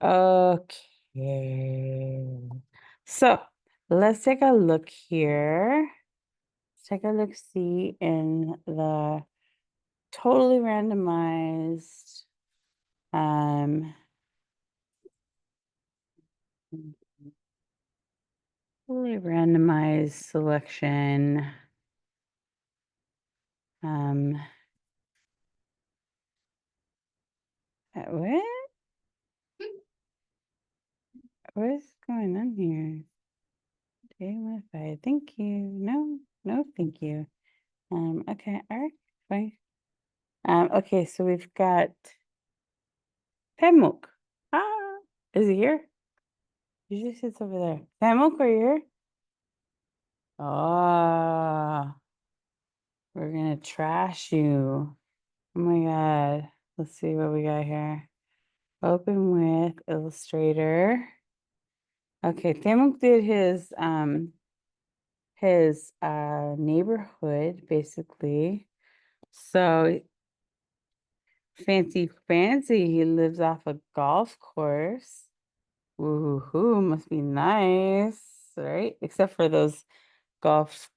Okay. So let's take a look here. Let's take a look, see in the totally randomized, um, totally randomized selection. Um, what? What is going on here? Okay, Wi-Fi. Thank you. No, no, thank you. Okay, all right, fine. Okay, so we've got Pamuk. Ah, is he here? Usually sits over there. Pamuk, are you here? Oh, we're gonna trash you. Oh my God. Let's see what we got here. Open with Illustrator. Okay, Pamuk did his neighborhood basically. So fancy, he lives off a golf course. Woohoo, must be nice, right? Except for those golf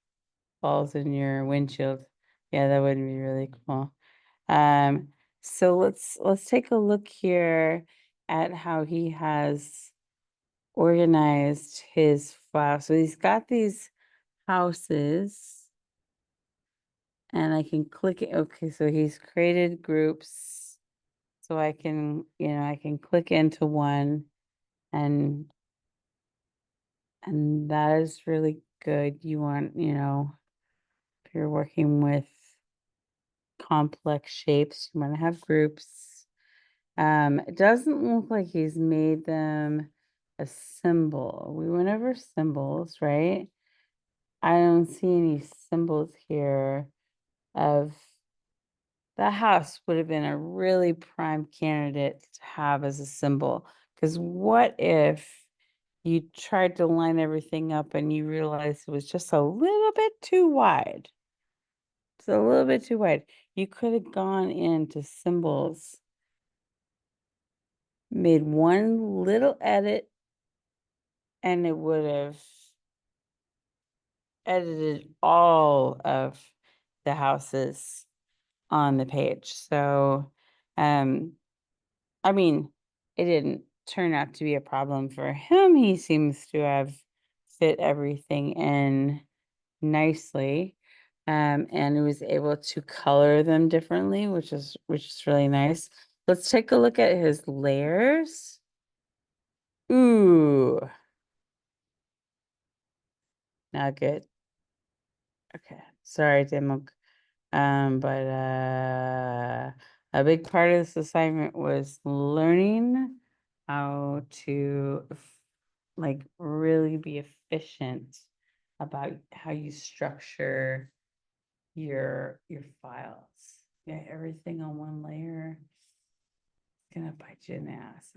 balls in your windshield. Yeah, that would be really cool. Um, so let's take a look here at how he has organized his file. So he's got these houses and I can click it. Okay, so he's created groups. So I can, I can click into one and that is really good. You want, if you're working with complex shapes, you want to have groups. It doesn't look like he's made them a symbol. We went over symbols, right? I don't see any symbols here of the house would have been a really prime candidate to have as a symbol. Because what if you tried to line everything up and you realized it was just a little bit too wide? It's a little bit too wide. You could have gone into symbols, made one little edit, and it would have edited all of the houses on the page. So, I mean, it didn't turn out to be a problem for him. He seems to have fit everything in nicely. And he was able to color them differently, which is really nice. Let's take a look at his layers. Ooh, not good. Okay, sorry, Dimok. But a big part of this assignment was learning how to like really be efficient about how you structure your files. Yeah, everything on one layer is gonna bite you in the ass.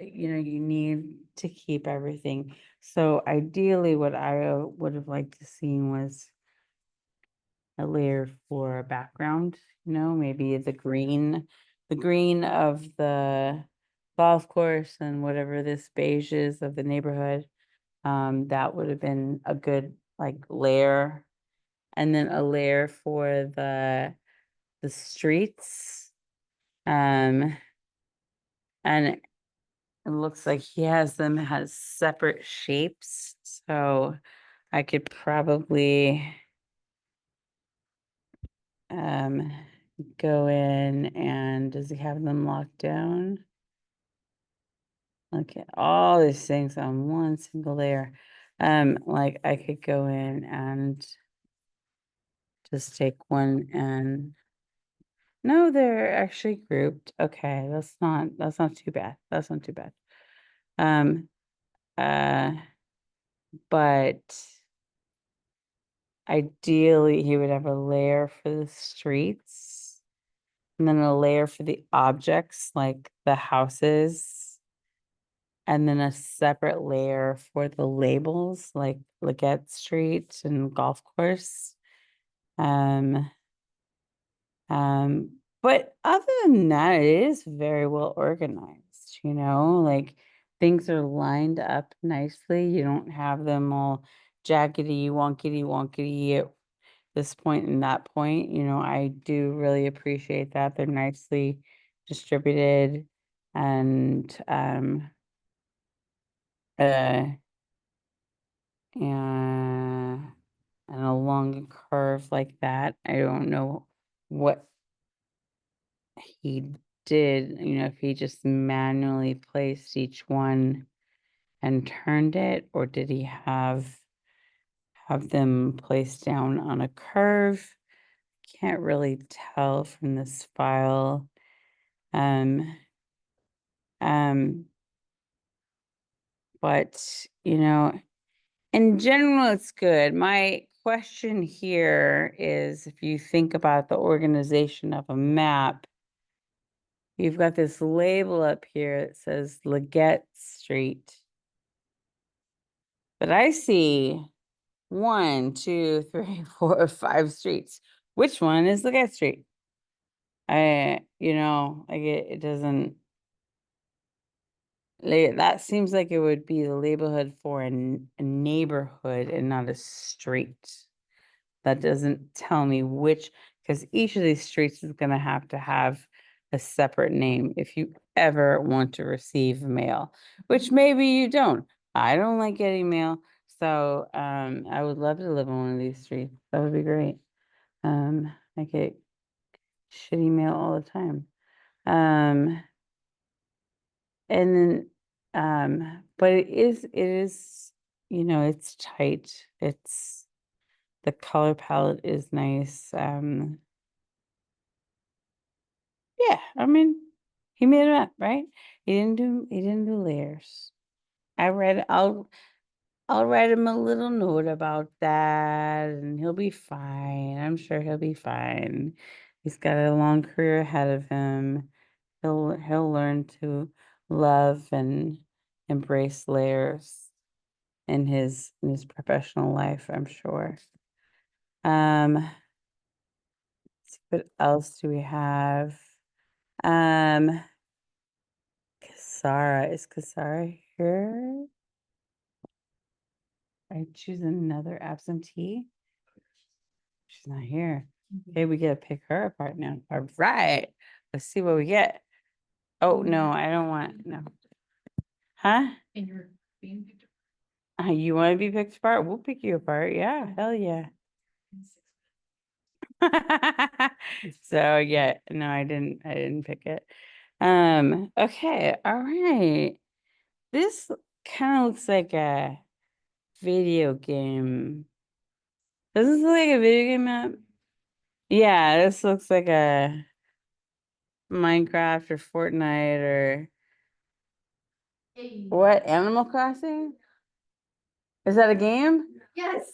You need to keep everything. So ideally, what I would have liked to see was a layer for a background, maybe the green of the golf course and whatever this beige is of the neighborhood. That would have been a good like layer. And then a layer for the streets. Um, and it looks like he has separate shapes. So I could probably um go in and does he have them locked down? Look at all these things on one single layer. Like I could go in and just take one and no, they're actually grouped. Okay, that's not too bad. That's not too bad. Um, uh, but ideally he would have a layer for the streets and then a layer for the objects like the houses and then a separate layer for the labels like Leggett Street and golf course. Um, but other than that, it is very well organized. you know, like things are lined up nicely. You don't have them all jaggedy, wonkety at this point and that point. You know, I do really appreciate that. They're nicely distributed and uh and along a curve like that. I don't know what he did, you know, if he just manually placed each one and turned it, or did he have them placed down on a curve? Can't really tell from this file. Um, um, but you know, in general, it's good. My question here is if you think about the organization of a map, you've got this label up here that says Leggett Street. But I see 1, 2, 3, 4, 5 streets. Which one is Leggett Street? You know, like it doesn't, that seems like it would be the neighborhood for a neighborhood and not a street. That doesn't tell me which, because each of these streets is going to have a separate name if you ever want to receive mail, which maybe you don't. I don't like getting mail, so I would love to live on one of these streets. That would be great. I get shitty mail all the time. And then but it is, you know, it's tight. It's the color palette is nice. Yeah, I mean, he made it up, right? He didn't do layers. I'll write him a little note about that and he'll be fine. I'm sure he'll be fine. He's got a long career ahead of him. He'll learn to love and embrace layers in his professional life, I'm sure. Let's see, what else do we have? Kasara. Is Kasara here? I choose another absentee. She's not here. Okay, we gotta pick her apart now. All right. Let's see what we get. Oh, no, I don't want, no. Huh? And you're being picked You want to be picked apart? We'll pick you apart. Yeah, hell yeah. So yeah, no, I didn't pick it. Okay, all right. This kind of looks like a video game. Does this look like a video game map? Yeah, this looks like a Minecraft or Fortnite or up. what? Animal Crossing? Is that a game? Yes.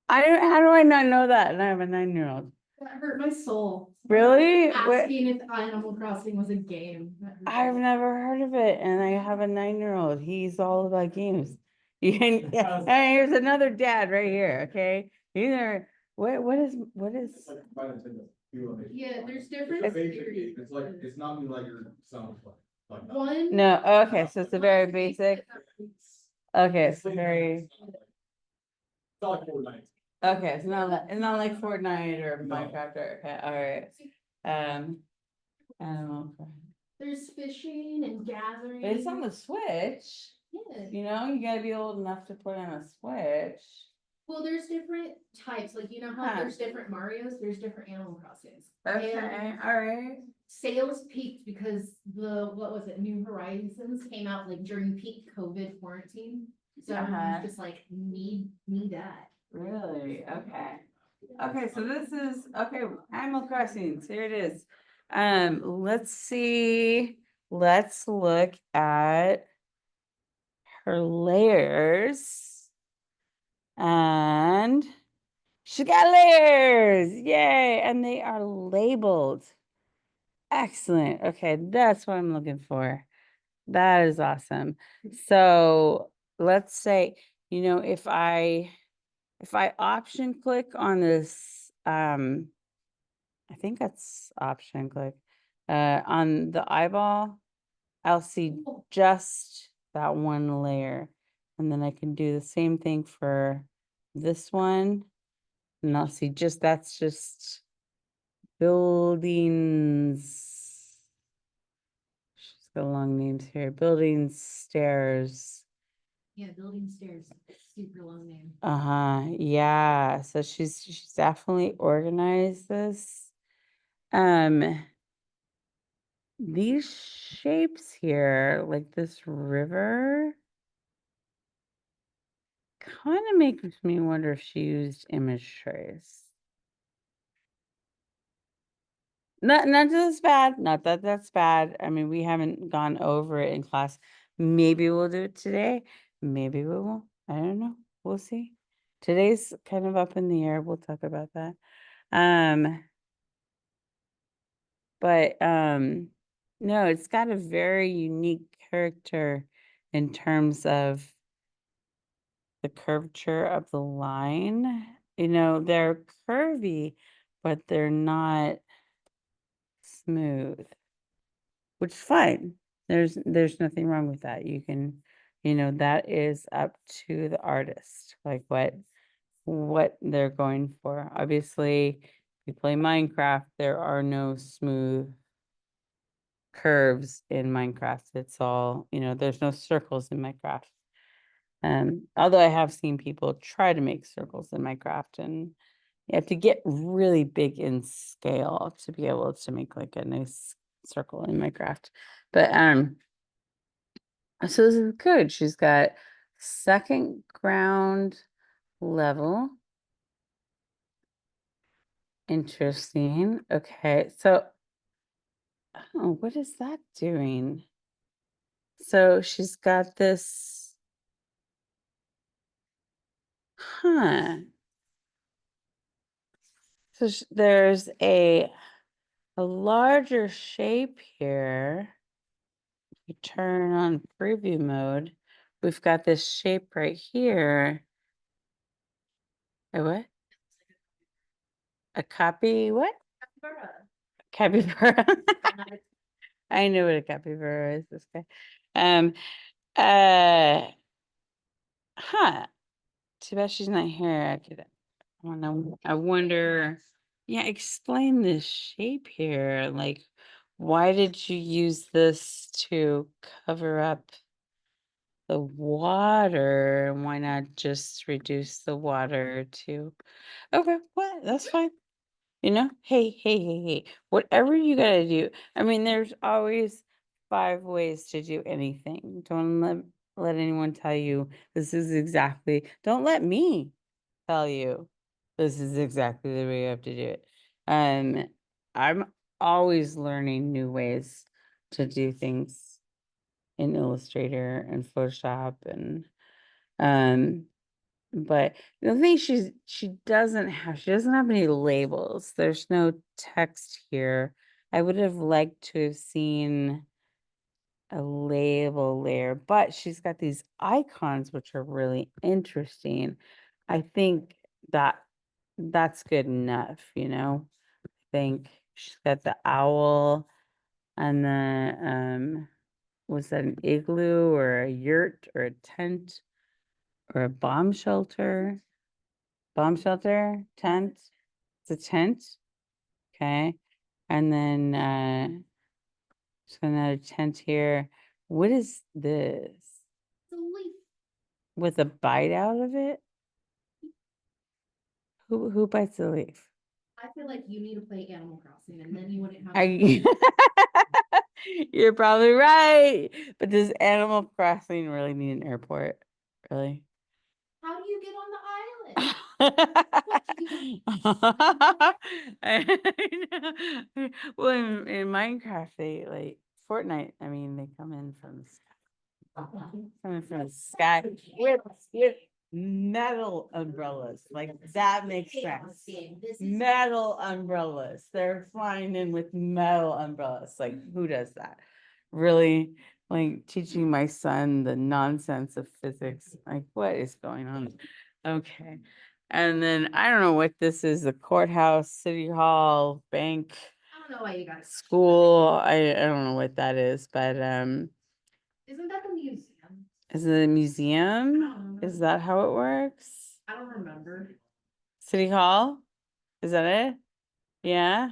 How do I not know that? And I have a 9-year-old. That hurt my soul. Really? What? Asking if Animal Crossing was a game. I've never heard of it, and I have a 9-year-old. He's all about games. And here's another dad right here. Okay, what is? Yeah, there's different. It's like, it's not like your sound like that. One. No, okay, so it's a very basic. Okay, it's a very. It's not like Fortnite. Okay, it's not like Fortnite or No. Minecraft or okay, all right. Animal Crossing. There's fishing and gathering. But it's on the Switch. Yeah. You know, you gotta be old enough to put on a Switch. Well, there's different types, like, you know how Huh. there's different Marios, there's different Animal Crossings. Okay, And all right. sales peaked because what was it, New Horizons came out like during peak COVID quarantine. So Uh-huh. everyone's just like, need that. Really? Okay. Okay, so this is, okay, Animal Crossing, here it is. Let's see, let's look at her layers. And she got layers, yay, and they are labeled. Excellent, okay, that's what I'm looking for. That is awesome. So let's say, you know, if I option click on this, I think that's option click. On the eyeball, I'll see Oh. just that one layer. And then I can do the same thing for this one. And I'll see just, that's just buildings. She's got long names here. Buildings, stairs. Yeah, building stairs, super long name. Yeah. So she's definitely organized this. These shapes here, like this river, kind of makes me wonder if she used image trace. Not that it's bad, not that that's bad. I mean, we haven't gone over it in class. Maybe we'll do it today. Maybe we won't. I don't know. We'll see. Today's kind of up in the air. We'll talk about that. But no, it's got a very unique character in terms of the curvature of the line. You know, they're curvy, but they're not smooth, which is fine. There's nothing wrong with that. You can, you know, that is up to the artist, like what they're going for. Obviously, if you play Minecraft, there are no smooth curves in Minecraft. It's all, you know, there's no circles in Minecraft. Although I have seen people try to make circles in Minecraft, and you have to get really big in scale to be able to make like a nice circle in Minecraft. But so this is good. She's got second ground level. Interesting. Okay, so oh, what is that doing? So she's got this, huh? So there's a larger shape here. You turn on preview mode. We've got this shape right here. A what? A copy what? Capybara. I know what a capybara is, this guy. Uh huh. Too bad she's not here. I wonder, yeah, explain this shape here. Like, why did you use this to cover up the water? And why not just reduce the water to, okay, well, that's fine. You know, hey, whatever you gotta do. I mean, there's always 5 ways to do anything. Don't let anyone tell you this is exactly, don't let me tell you this is exactly the way you have to do it. I'm always learning new ways to do things in Illustrator and Photoshop and but the thing she doesn't have any labels. There's no text here. I would have liked to have seen a label layer, but she's got these icons which are really interesting. I think that's good enough, you know. I think she's got the owl and the was that an igloo or a yurt or a tent or a bomb shelter? Bomb shelter, tent. It's a tent. Okay. And then just another tent here. What is this? It's a leaf. With a bite out of it? Who bites the leaf? I feel like you need to play Animal Crossing and then you wouldn't have. I You're probably right. But does Animal Crossing really need an airport? Really? How do you get on the island? Well, in Minecraft, they like Fortnite. I mean, they come in from the sky, coming from the sky with metal umbrellas. Like that makes sense. Metal umbrellas. They're flying in with metal umbrellas. Like who does that? Really? Like teaching my son the nonsense of physics. Like what is going on? Okay. And then I don't know what this is, the courthouse, city hall, bank. don't know why you got. school. I don't know what that is, but Isn't that the museum? is it a I museum? don't know. Is that how it works? I don't remember. City Hall? Is that it? Yeah.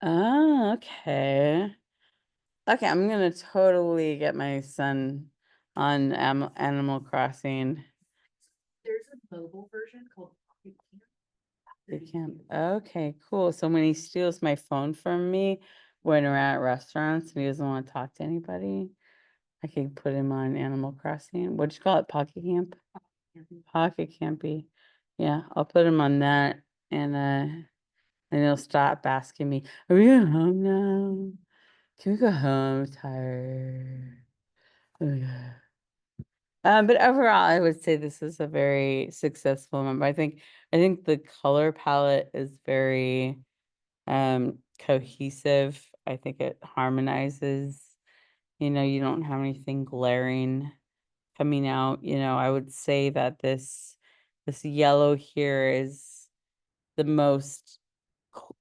Oh, okay. Okay, I'm gonna totally get my son on Animal Crossing. There's a mobile version called Pocket Camp. They can't. Okay, cool. So when he steals my phone from me when we're at restaurants and he doesn't want to talk to anybody, I can put him on Animal Crossing. What'd you call it? Pocket Camp? Pocket Campy. Yeah, I'll put him on that and he'll stop asking me, are we going home now? Can we go home? I'm tired. Oh, yeah. But overall, I would say this is a very successful member. I think the color palette is very cohesive. I think it harmonizes. You know, you don't have anything glaring coming out. You know, I would say that this yellow here is the most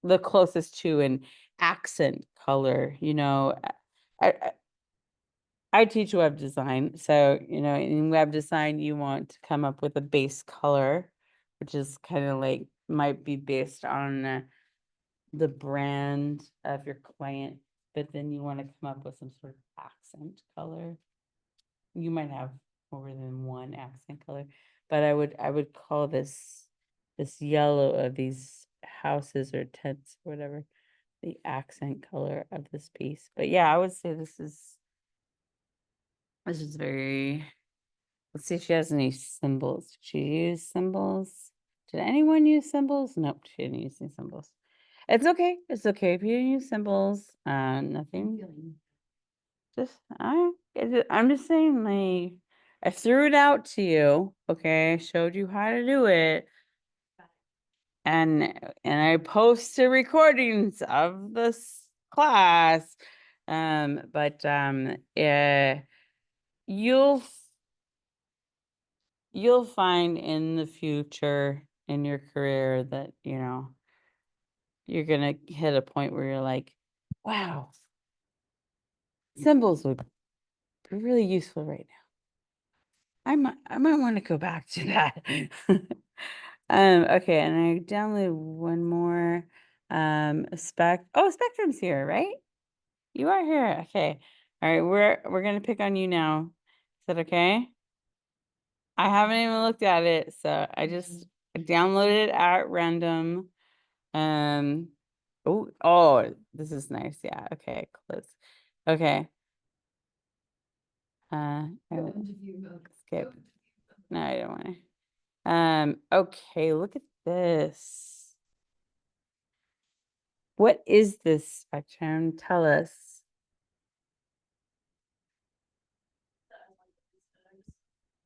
the closest to an accent color. You know, I I teach web design, so you know, in web design, you want to come up with a base color, which is kind of like might be based on the brand of your client, but then you want to come up with some sort of accent color. You might have more than one accent color, but I would call this yellow of these houses or tents or whatever the accent color of this piece. But yeah, I would say this is very, let's see if she has any symbols. Did she use symbols? Did anyone use symbols? Nope, she didn't use any symbols. It's okay. It's okay if you didn't use symbols. Nothing. Just I'm just saying, like, I threw it out to you. Okay, I showed you how to do it, and I posted recordings of this class. But yeah, you'll you'll find in the future in your career that, you know, you're gonna hit a point where you're like, wow, symbols would be really useful right now. I might want to go back to that. Okay, and I downloaded one more Spectrum's here, right? You are here. Okay. All right, we're gonna pick on you now. Is that okay? I haven't even looked at it, so I downloaded it at random. Um, oh, this is nice. Yeah, okay, close. Okay. I Go won't into view mode. skip. Go into view mode. No, I don't want to. Okay, look at this. What is this spectrum? Tell us.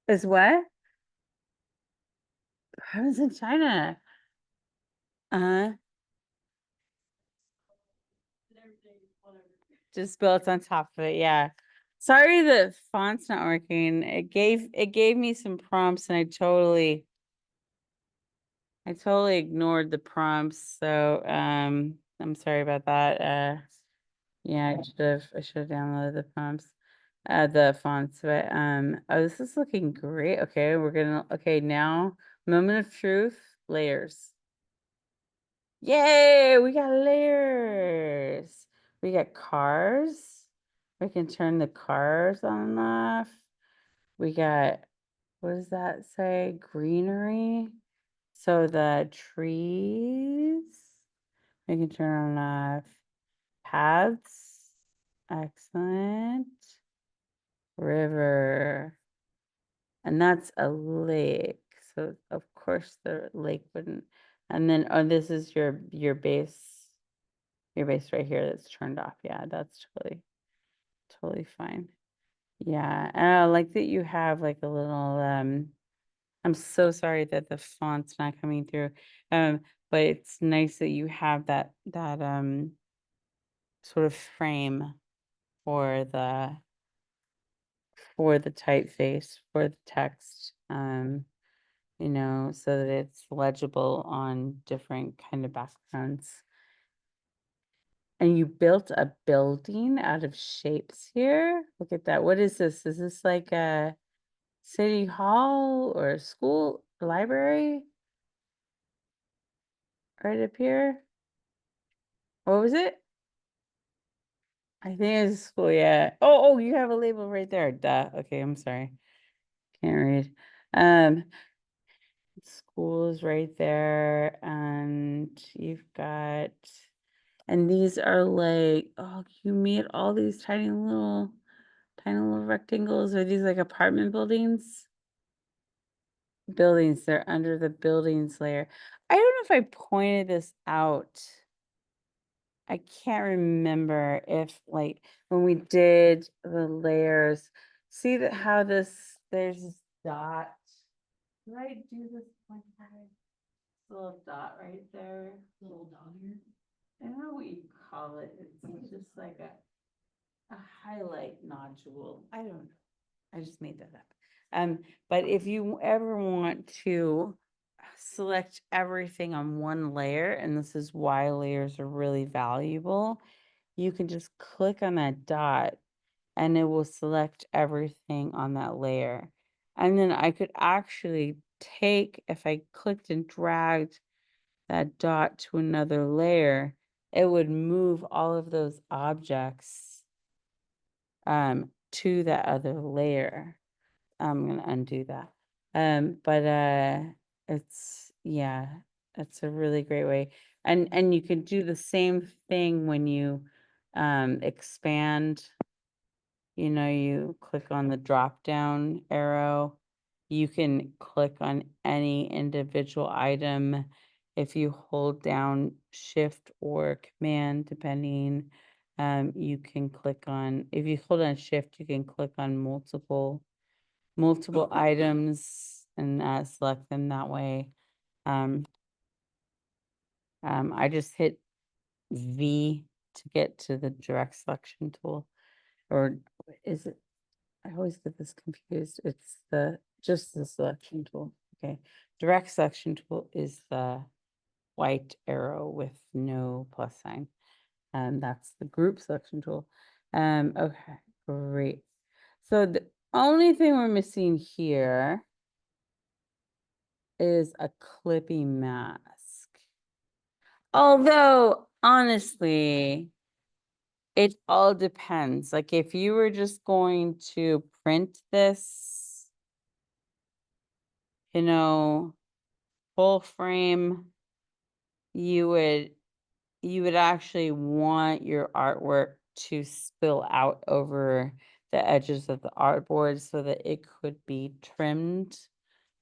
Is what? Problems in China. Uh-huh. Just built on top of it, yeah. Sorry the font's not working. It gave me some prompts and I totally ignored the prompts, so I'm sorry about that. Yeah, I should have downloaded the prompts, the fonts, but oh, this is looking great. Okay, okay, now moment of truth, layers. Yay, we got layers. We got cars. We can turn the cars on and off. We got, what does that say? Greenery. So the trees, we can turn on off. Paths. Excellent. River. And that's a lake. So of course the lake wouldn't. And then, oh, this is your base right here that's turned off. Yeah, that's totally fine. Yeah, and I like that you have like a little I'm so sorry that the font's not coming through. But it's nice that you have that sort of frame for the typeface for the text. you know, so that it's legible on different kind of backgrounds. And you built a building out of shapes here? Look at that. What is this? Is this like a city hall or a school, library? Right up here? What was it? I think it's school, yeah. Oh, you have a label right there. Duh. Okay, I'm sorry. Can't read. School is right there, and you've got, and these are like, oh, you made all these tiny little rectangles. Are these like apartment buildings? Buildings, they're under the buildings layer. I don't know if I pointed this out. I can't remember if like when we did the layers, see that how there's this dot. Did I do this one time? Little dot right there. Little dog here. I don't know what you call it. It's just like a highlight nodule. I don't know. I just made that up. But if you ever want to select everything on one layer, and this is why layers are really valuable, you can just click on that dot and it will select everything on that layer. And then I could actually take, if I clicked and dragged that dot to another layer, it would move all of those objects to that other layer. I'm gonna undo that. But it's a really great way. And you can do the same thing when you expand. You know, you click on the drop down arrow. You can click on any individual item. If you hold down shift or command, depending, you can click on, if you hold on shift, you can click on multiple items and select them that way. I just hit V to get to the direct selection tool, or is it? I always get this confused. It's just the selection tool. Okay, direct selection tool is the white arrow with no plus sign. That's the group selection tool. Okay, great. So the only thing we're missing here is a clippy mask. Although, honestly, it all depends. Like if you were just going to print this, you know, full frame, you would actually want your artwork to spill out over the edges of the artboard so that it could be trimmed,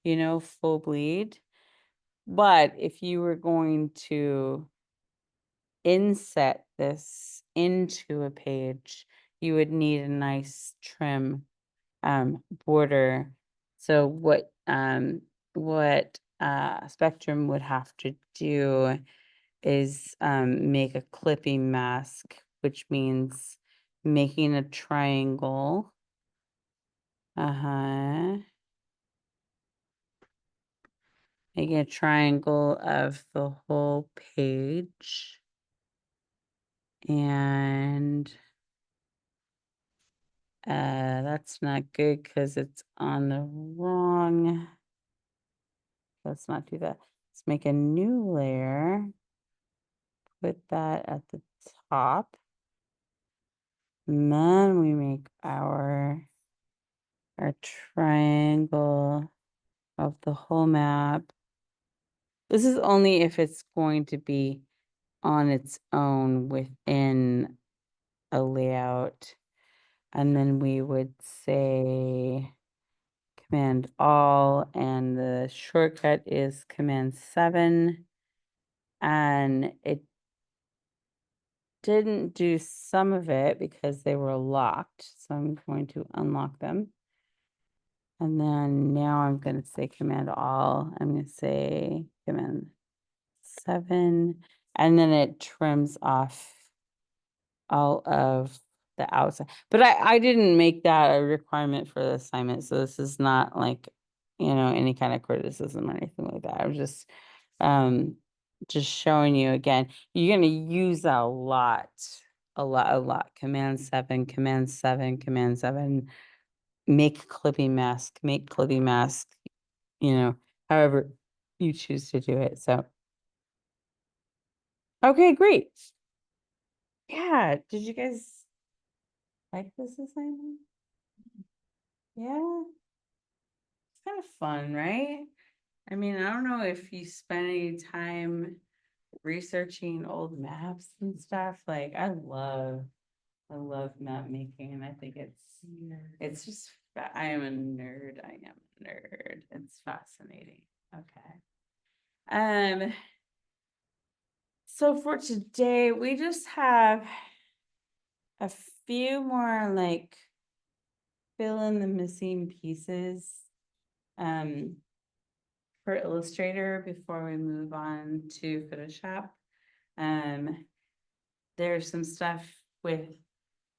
you know, full bleed. But if you were going to inset this into a page, you would need a nice trim border. So what Spectrum would have to do is make a clipping mask, which means making a triangle. Making a triangle of the whole page. And that's not good because it's on the wrong. Let's not do that. Let's make a new layer. Put that at the top. And then we make our triangle of the whole map. This is only if it's going to be on its own within a layout. And then we would say Command All, and the shortcut is Command 7. And it didn't do some of it because they were locked. So I'm going to unlock them. And then now I'm going to say Command All. I'm going to say Command 7. And then it trims off all of the outside. But I didn't make that a requirement for the assignment. So this is not like any kind of criticism or anything like that. I was just showing you again, you're gonna use that a lot. Command 7, Command 7, Command 7, make clipping mask, however you choose to do it. So, okay, great. Yeah, did you guys like this assignment? Yeah. It's kind of fun, right? I mean, I don't know if you spend any time researching old maps and stuff. Like, I love map making, and I think it's just, I am a nerd. It's fascinating. Okay. So for today, we just have a few more like fill in the missing pieces for Illustrator before we move on to Photoshop. There's some stuff with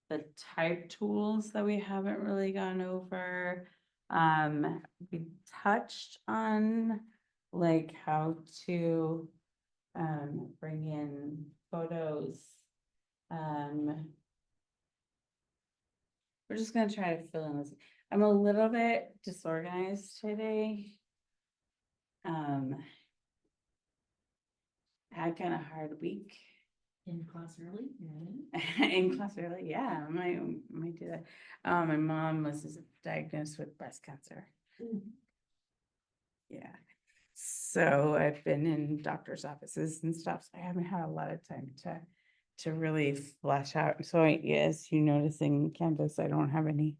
the type tools that we haven't really gone over. We touched on like how to bring in photos. We're just gonna try to fill in this. I'm a little bit disorganized today. I had kind of hard week. In class early? In class early, yeah, I might do that. My mom was diagnosed with breast cancer. Yeah. So I've been in doctor's offices and stuff, so I haven't had a lot of time to really flesh out. So as you notice in Canvas, I don't have any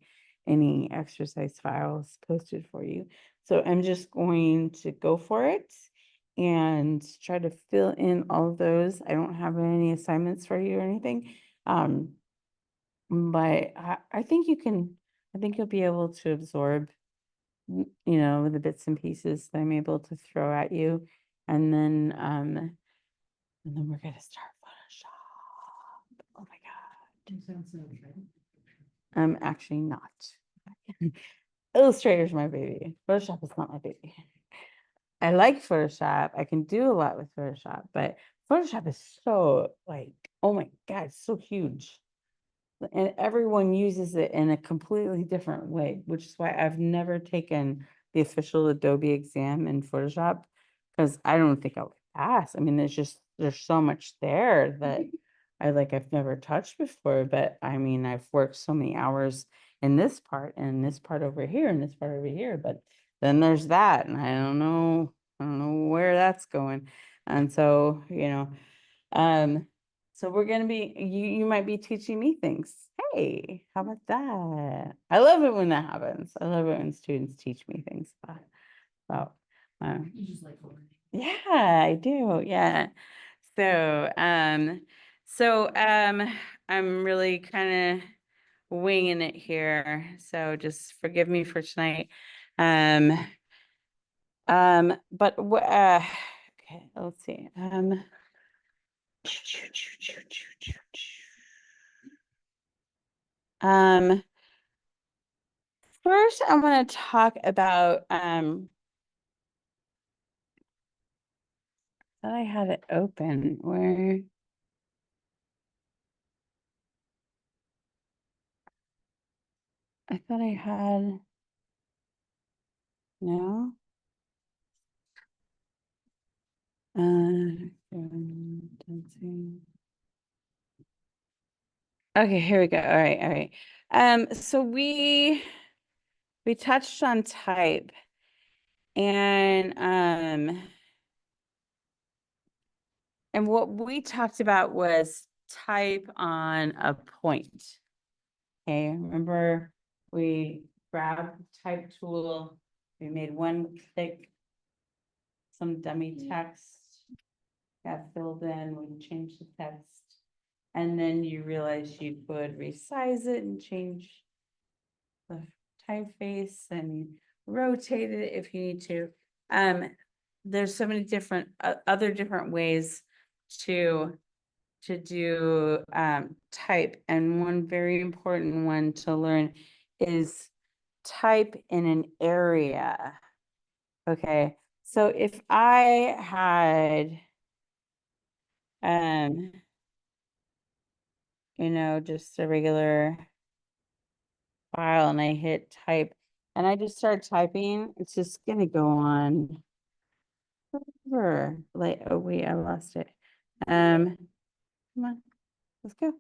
exercise files posted for you. So I'm just going to go for it and try to fill in all of those. I don't have any assignments for you or anything. But I think you'll be able to absorb the bits and pieces that I'm able to throw at you. And then we're gonna start Photoshop. Oh my God. You sound so excited. I'm actually not. Illustrator's my baby. Photoshop is not my baby. I like Photoshop. I can do a lot with Photoshop, but Photoshop is so like, oh my God, it's so huge. And everyone uses it in a completely different way, which is why I've never taken the official Adobe exam in Photoshop, because I don't think I'll pass. I mean, there's so much there that I've never touched before, but I mean, I've worked so many hours in this part and this part over here and this part over here, but then there's that, and I don't know where that's going. And so, so we're gonna be, you might be teaching me things. Hey, how about that? I love it when that happens. I love it when students teach me things about, You just like learning. yeah, I do. Yeah. So, I'm really kind of winging it here. So just forgive me for tonight. But okay, let's see. First I want to talk about thought I had it open where I thought I had no. Dancing. Okay, here we go. All right. So we touched on type, and what we talked about was type on a point. Okay, remember we grabbed the type tool, we made one click, some dummy text got filled in, we changed the text. And then you realize you could resize it and change the typeface and rotate it if you need to. There's so many different other different ways to do type, and one very important one to learn is type in an area. Okay, so if I had, just a regular file and I hit type and I just start typing, it's just gonna go on forever. Like, oh wait, I lost it. Come on, let's go.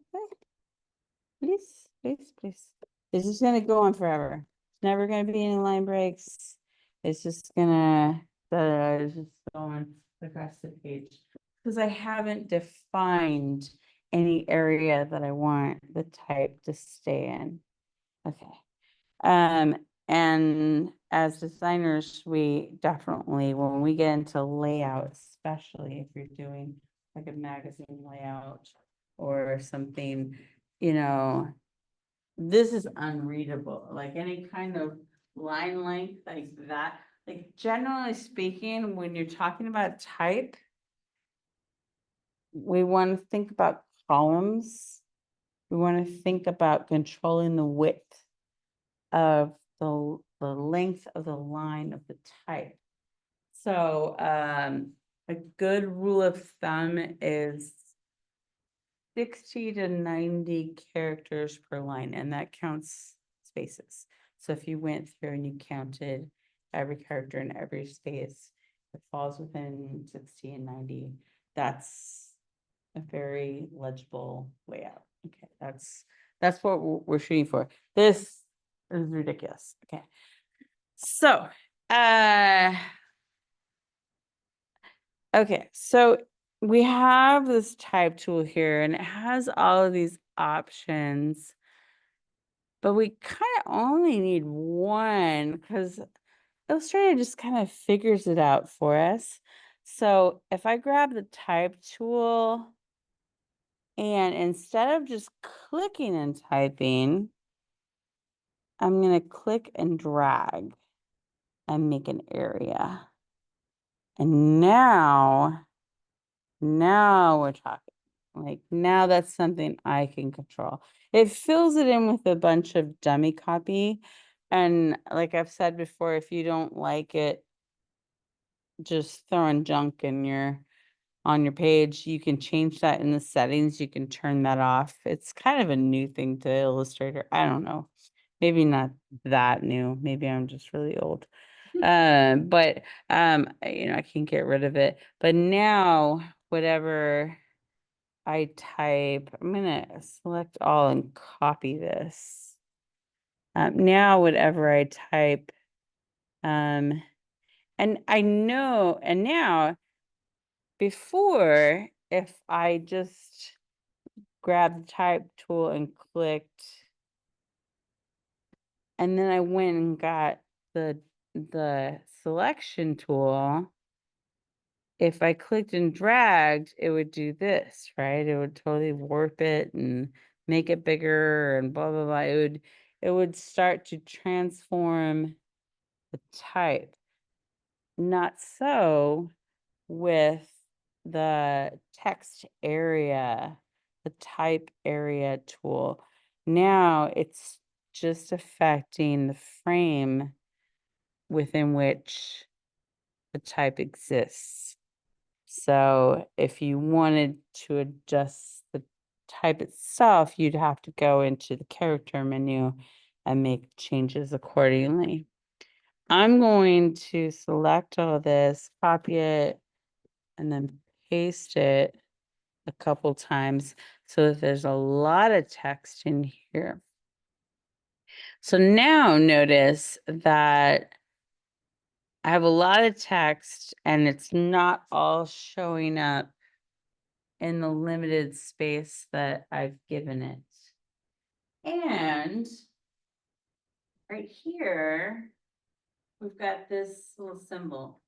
Please, please, please. It's just gonna go on forever. It's never gonna be any line breaks. It's just gonna, it's just going across the page. Because I haven't defined any area that I want the type to stay in. Okay. And as designers, we definitely, when we get into layout, especially if you're doing like a magazine layout or something, this is unreadable, like any kind of line length like that. Like generally speaking, when you're talking about type, we want to think about columns. We want to think about controlling the width of the length of the line of the type. So a good rule of thumb is 60 to 90 characters per line, and that counts spaces. So if you went through and you counted every character in every space, it falls within 60 and 90. That's a very legible layout. Okay, that's what we're shooting for. This is ridiculous. Okay. So, okay, so we have this type tool here and it has all of these options, but we kind of only need one because Illustrator just kind of figures it out for us. So if I grab the type tool and instead of just clicking and typing, I'm going to click and drag and make an area. And now we're talking. Like now that's something I can control. It fills it in with a bunch of dummy copy. And like I've said before, if you don't like it, just throwing junk on your page, you can change that in the settings. You can turn that off. It's kind of a new thing to Illustrator. I don't know. Maybe not that new. Maybe I'm just really old. But I can get rid of it. But now whatever I type, I'm gonna select all and copy this. Now whatever I type, and I know, and now before, if I just grabbed the type tool and clicked, and then I went and got the selection tool, if I clicked and dragged, it would do this, right? It would totally warp it and make it bigger and blah, blah, blah. It would start to transform the type. Not so with the text area, the type area tool. Now it's just affecting the frame within which the type exists. So if you wanted to adjust the type itself, you'd have to go into the character menu and make changes accordingly. I'm going to select all this, copy it, and then paste it a couple times so that there's a lot of text in here. So now notice that I have a lot of text and it's not all showing up in the limited space that I've given it. And right here, we've got this little symbol.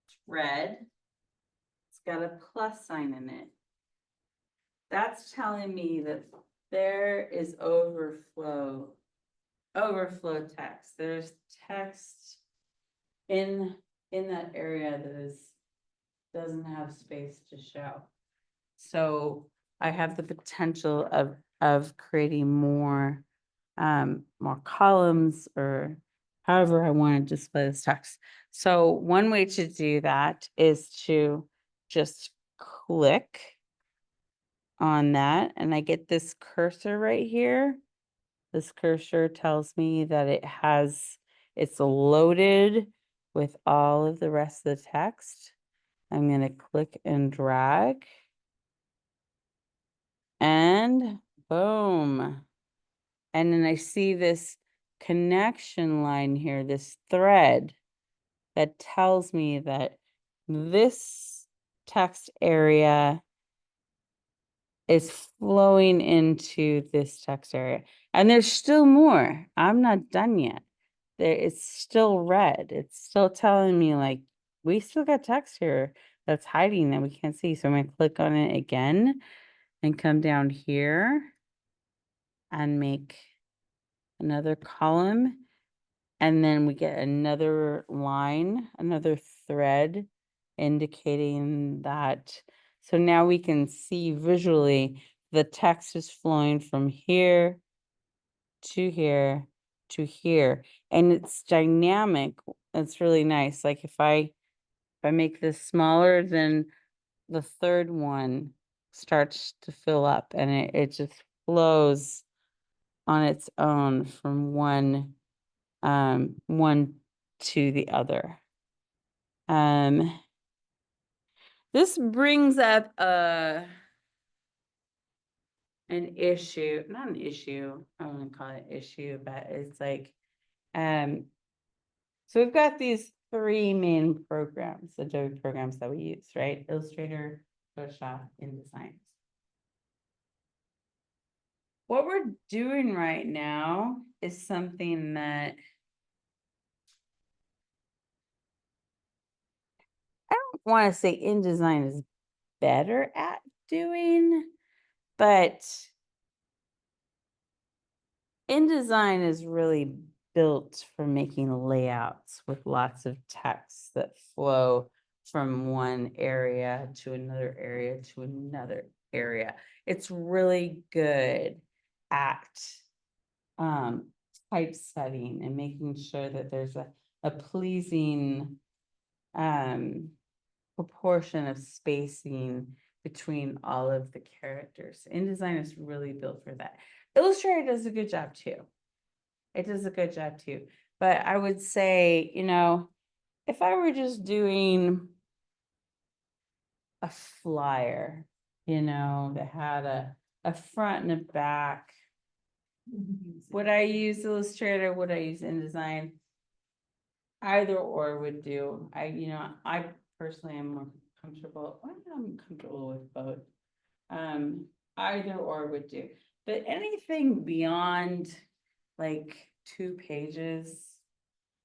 It's red. It's got a plus sign in it. That's telling me that there is overflow text. There's text in that area that doesn't have space to show. So I have the potential of creating more columns or however I want to display this text. So one way to do that is to just click on that, and I get this cursor right here. This cursor tells me that it's loaded with all of the rest of the text. I'm going to click and drag. And boom. And then I see this connection line here, this thread that tells me that this text area is flowing into this text area. And there's still more. I'm not done yet. It's still red. It's still telling me like, we still got text here that's hiding that we can't see. So I'm gonna click on it again and come down here and make another column. And then we get another line, another thread indicating that. So now we can see visually the text is flowing from here to here to here. And it's dynamic. It's really nice. Like if I make this smaller, then the third one starts to fill up and it just flows on its own from one to the other. This brings up an issue, not an issue, I wouldn't call it issue, but it's like, so we've got these three main programs, Adobe programs that we use, right? Illustrator, Photoshop, InDesign. What we're doing right now is something that I don't want to say InDesign is better at doing, but InDesign is really built for making layouts with lots of text that flow from one area to another area to another area. It's really good at typesetting and making sure that there's a pleasing proportion of spacing between all of the characters. InDesign is really built for that. Illustrator does a good job too. It does a good job too. But I would say, if I were just doing a flyer, that had a front and a back, would I use Illustrator? Would I use InDesign? Either or would do. I personally am more comfortable. I'm comfortable with both. Either or would do. But anything beyond like 2 pages,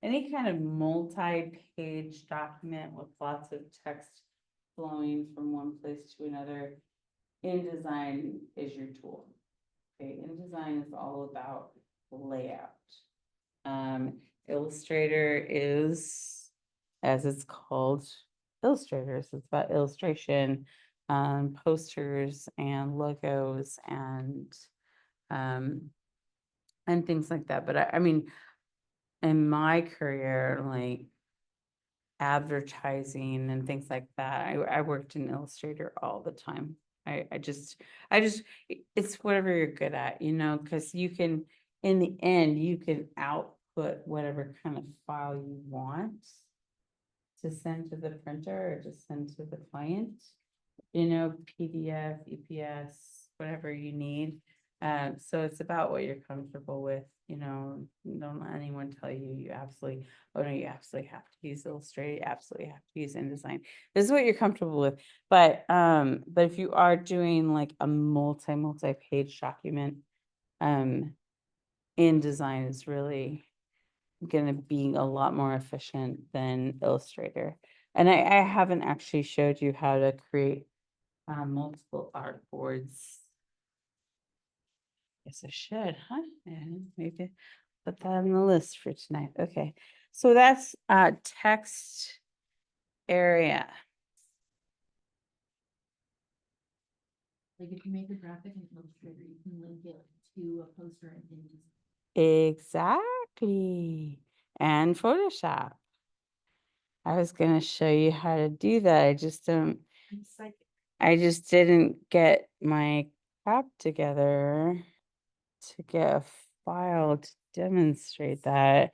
any kind of multi-page document with lots of text flowing from one place to another, InDesign is your tool. Okay, InDesign is all about layout. Illustrator is, as it's called, illustrators. It's about illustration, posters and logos and things like that. But I mean, in my career, like advertising and things like that, I worked in Illustrator all the time. I just, it's whatever you're good at, because you can, in the end, you can output whatever kind of file you want to send to the printer or to send to the client, PDF, EPS, whatever you need. So it's about what you're comfortable with, don't let anyone tell you you absolutely have to use Illustrator, you absolutely have to use InDesign. This is what you're comfortable with. But if you are doing like a multi-page document, InDesign is really gonna be a lot more efficient than Illustrator. And I haven't actually showed you how to create multiple artboards. Yes, I should, huh? And maybe put that on the list for tonight. Okay, so that's text area. Like if you make a graphic in Illustrator, you can link it to a poster and images. Exactly. and Photoshop. I was gonna show you how to do that. I just didn't get my crap together to get a file to demonstrate that.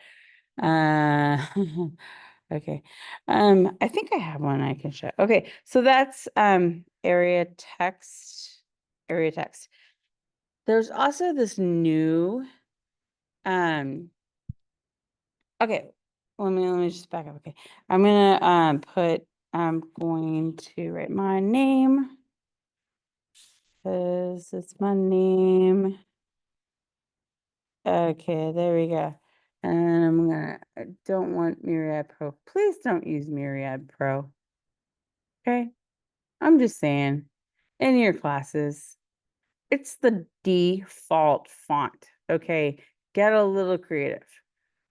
Okay. I think I have one I can show. Okay, so that's area text. There's also this new okay, let me just back up. Okay. I'm going to write my name. Cause it's my name. Okay, there we go. And I don't want Myriad Pro. Please don't use Myriad Pro. Okay? I'm just saying, in your classes, it's the default font. Okay? Get a little creative.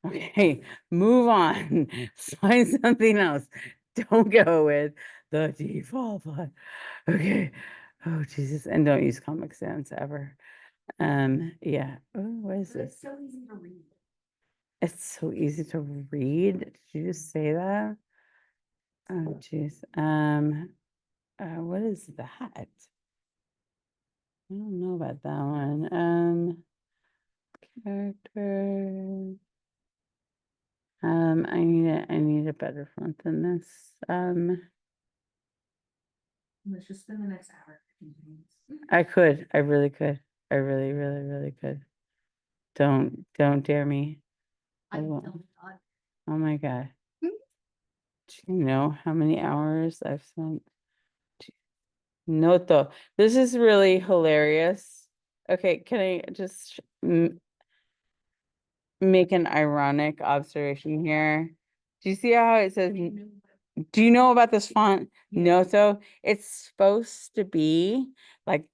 Okay, move on. Find something else. Don't go with the default font. Okay. Oh, Jesus. And don't use Comic Sans ever. Yeah. Oh, what is this? It's so easy to read. It's so easy to read. Did you just say that? Oh, jeez. What is that? I don't know about that one. Character. I need a better font than this. Let's just spend the next hour. I really could. I really, really, really could. Don't dare me. I I'm won't. telling God. Oh my God. Do you know how many hours I've spent? Noto. This is really hilarious. Okay, can I just make an ironic observation here? Do you see how it says, do you know about this font? Yeah. Noto? It's supposed to be like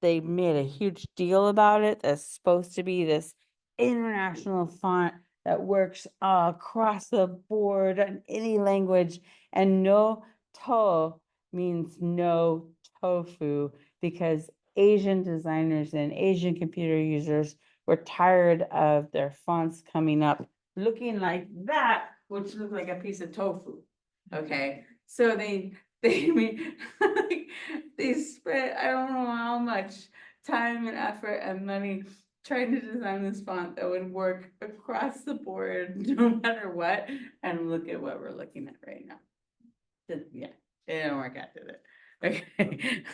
they made a huge deal about it. That's supposed to be this international font that works across the board in any language. And no to means no tofu because Asian designers and Asian computer users were tired of their fonts coming up looking like that, which looked like a piece of tofu. Okay, so they made like, they spent I don't know how much time and effort and money trying to design this font that would work across the board no matter what. And look at what we're looking at right now. Yeah, it didn't work out, did it? Okay,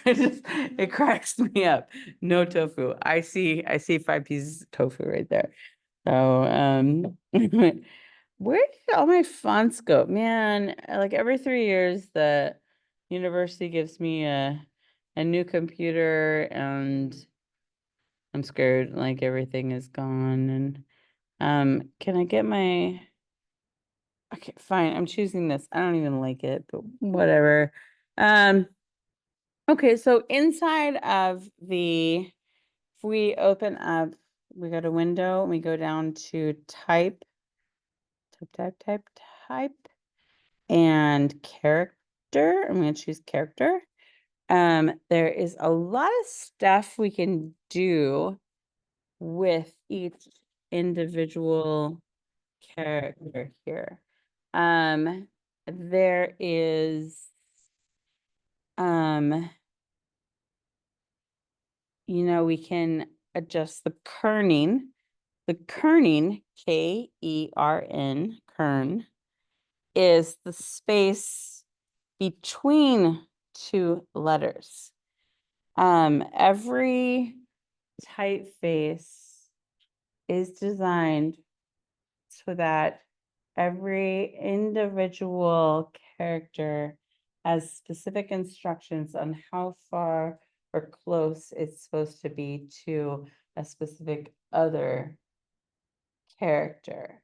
it cracks me up. No tofu. I see 5 pieces of tofu right there. So where did all my fonts go? Man, like every 3 years the university gives me a new computer and I'm scared like everything is gone. And can I get my okay, fine, I'm choosing this. I don't even like it, but whatever. Okay, so inside of if we open up, we go to window and we go down to type, and character. I'm going to choose character. There is a lot of stuff we can do with each individual character here. There is, we can adjust the kerning. The kerning, K-E-R-N, kern, is the space between two letters. Every typeface is designed so that every individual character has specific instructions on how far or close it's supposed to be to a specific other character.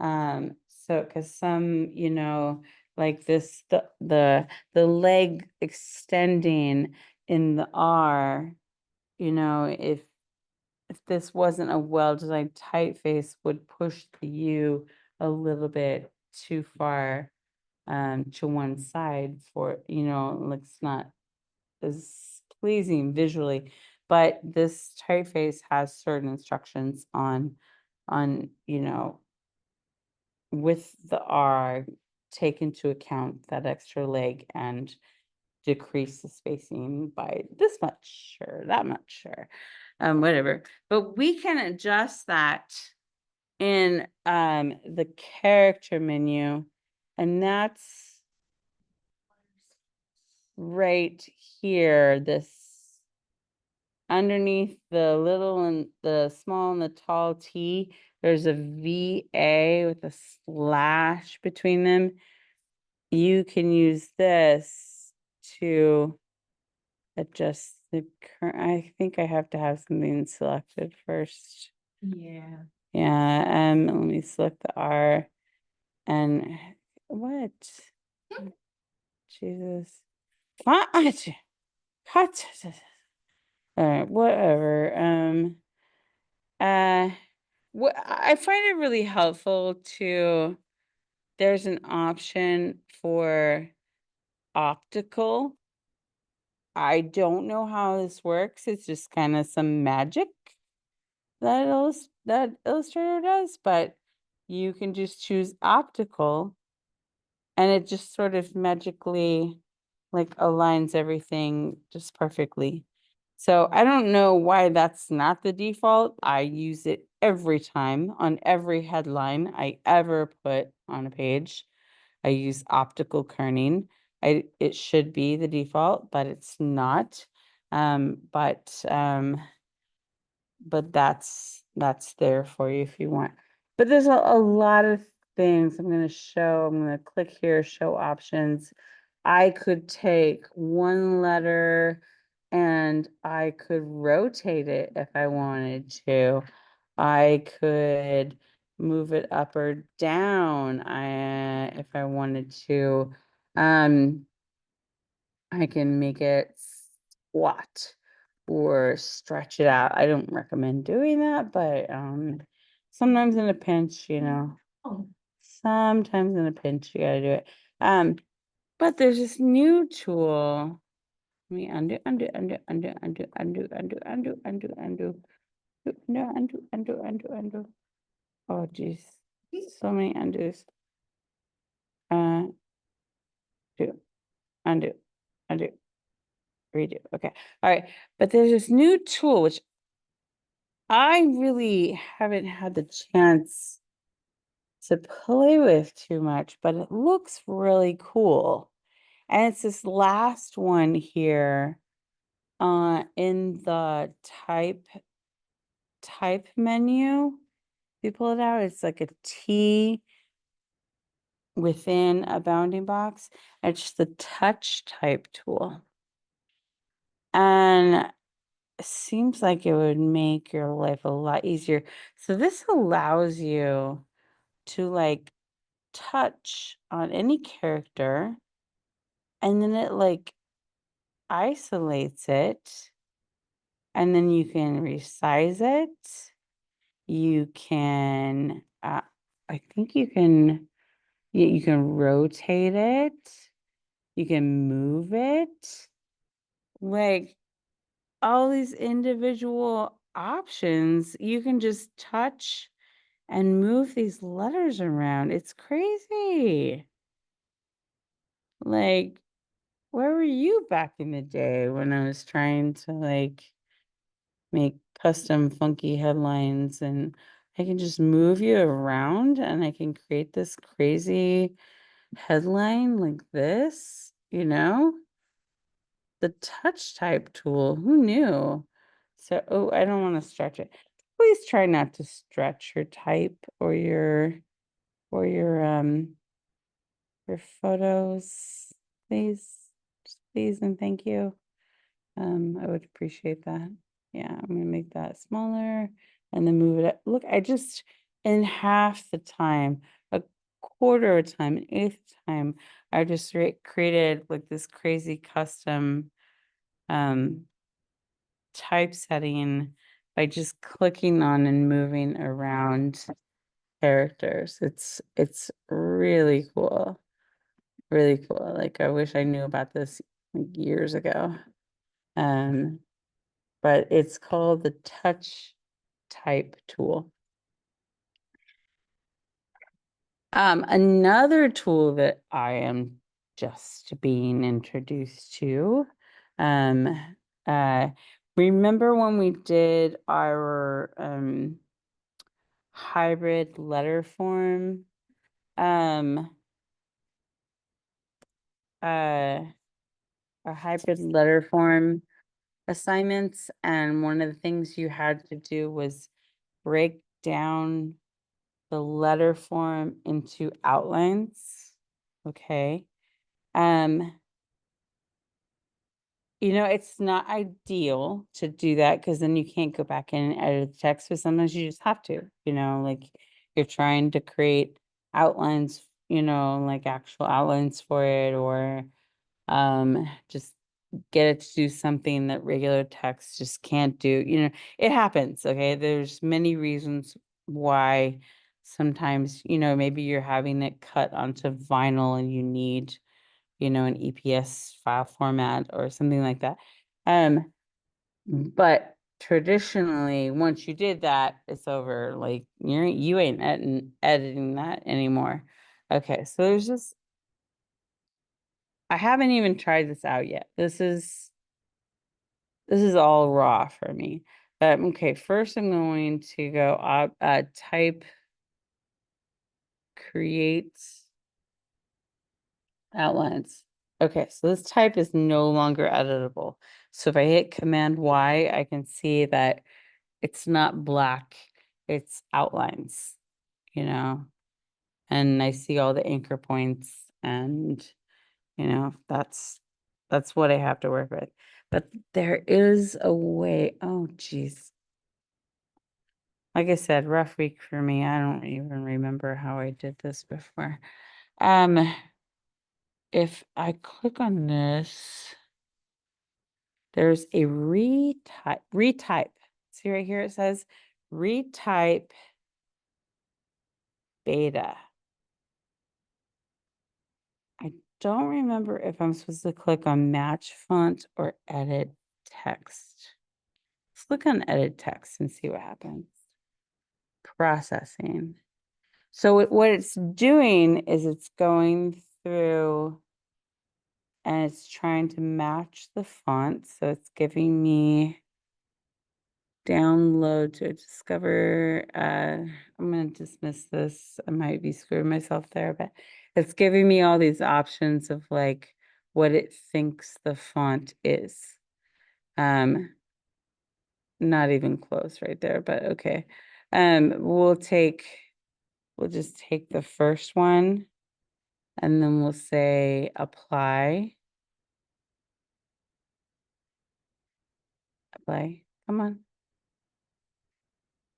So because some, like this, the leg extending in the R, if this wasn't a well-designed typeface would push the U a little bit too far to one side for, like it's not as pleasing visually. But this typeface has certain instructions on, with the R, take into account that extra leg and decrease the spacing by this much or that much or whatever. But we can adjust that in the character menu, and that's right here, this underneath the little and the small and the tall T, there's a VA with a slash between them. You can use this to adjust the current. I think I have to have something selected first. Yeah. Yeah, let me select the R and what? Jesus. What? What? Alright, whatever. What I find it really helpful to, there's an option for optical. I don't know how this works. It's just kind of some magic that Illustrator does, but you can just choose optical and it just sort of magically like aligns everything just perfectly. So I don't know why that's not the default. I use it every time on every headline I ever put on a page. I use optical kerning. It should be the default, but it's not. But that's there for you if you want. But there's a lot of things I'm gonna show. I'm gonna click here, show options. I could take one letter and I could rotate it if I wanted to. I could move it up or down, if I wanted to. I can make it squat or stretch it out. I don't recommend doing that, but sometimes in a pinch, Oh, sometimes in a pinch you gotta do it. But there's this new tool. Let me undo, undo, undo, undo, undo, undo, undo, undo, undo, undo, no, undo, undo, undo, undo. Oh geez, so many undos. Do, undo, undo, redo. Okay, all right. But there's this new tool which I really haven't had the chance to play with too much, but it looks really cool. And it's this last one here in the type menu. If you pull it out, it's like a T within a bounding box. It's the touch type tool. And it seems like it would make your life a lot easier. So this allows you to like touch on any character and then it like isolates it and then you can resize it. You can I think you can rotate it. You can move it. Like all these individual options, you can just touch and move these letters around. It's crazy. Like, where were you back in the day when I was trying to like make custom funky headlines and I can just move you around and I can create this crazy headline like this, The touch type tool, who knew? So, oh, I don't want to stretch it. Please try not to stretch your type or your photos, please. Just please and thank you. I would appreciate that. Yeah, I'm gonna make that smaller and then move it up. Look, I just in half the time, a quarter of a time, an eighth time, I just created like this crazy custom typesetting by just clicking on and moving around characters. It's really cool. Really cool. Like I wish I knew about this like, years ago. Um, but it's called the touch type tool. Another tool that I am just being introduced to, um, uh, remember when we did our, hybrid letter form, um, uh, our hybrid letter form assignments, and one of the things you had to do was break down the letter form into outlines. Okay. Um, it's not ideal to do that because then you can't go back in and edit the text, but sometimes you just have to, like you're trying to create outlines, like actual outlines for it, or just get it to do something that regular text just can't do. It happens. Okay. There's many reasons why sometimes, maybe you're having it cut onto vinyl and you need, an EPS file format or something like that. But traditionally, once you did that, it's over. Like you ain't editing that anymore. Okay, so I haven't even tried this out yet. This is all raw for me. But okay, first I'm going to go up, type create outlines. Okay, so this type is no longer editable. So if I hit Command Y, I can see that it's not black, it's outlines, and I see all the anchor points, and that's what I have to work with. But there is a way. Oh, geez. Like I said, rough week for me. I don't even remember how I did this before. If I click on this, there's a retype. See right here, it says retype beta. I don't remember if I'm supposed to click on match font or edit text. Let's click on edit text and see what happens. Processing. So what it's doing is it's going through and it's trying to match the font. So it's giving me download to discover. I'm going to dismiss this. I might be screwing myself there, but it's giving me all these options of like what it thinks the font is. Not even close right there, but okay. We'll just take the first one and then we'll say apply. Apply. Come on.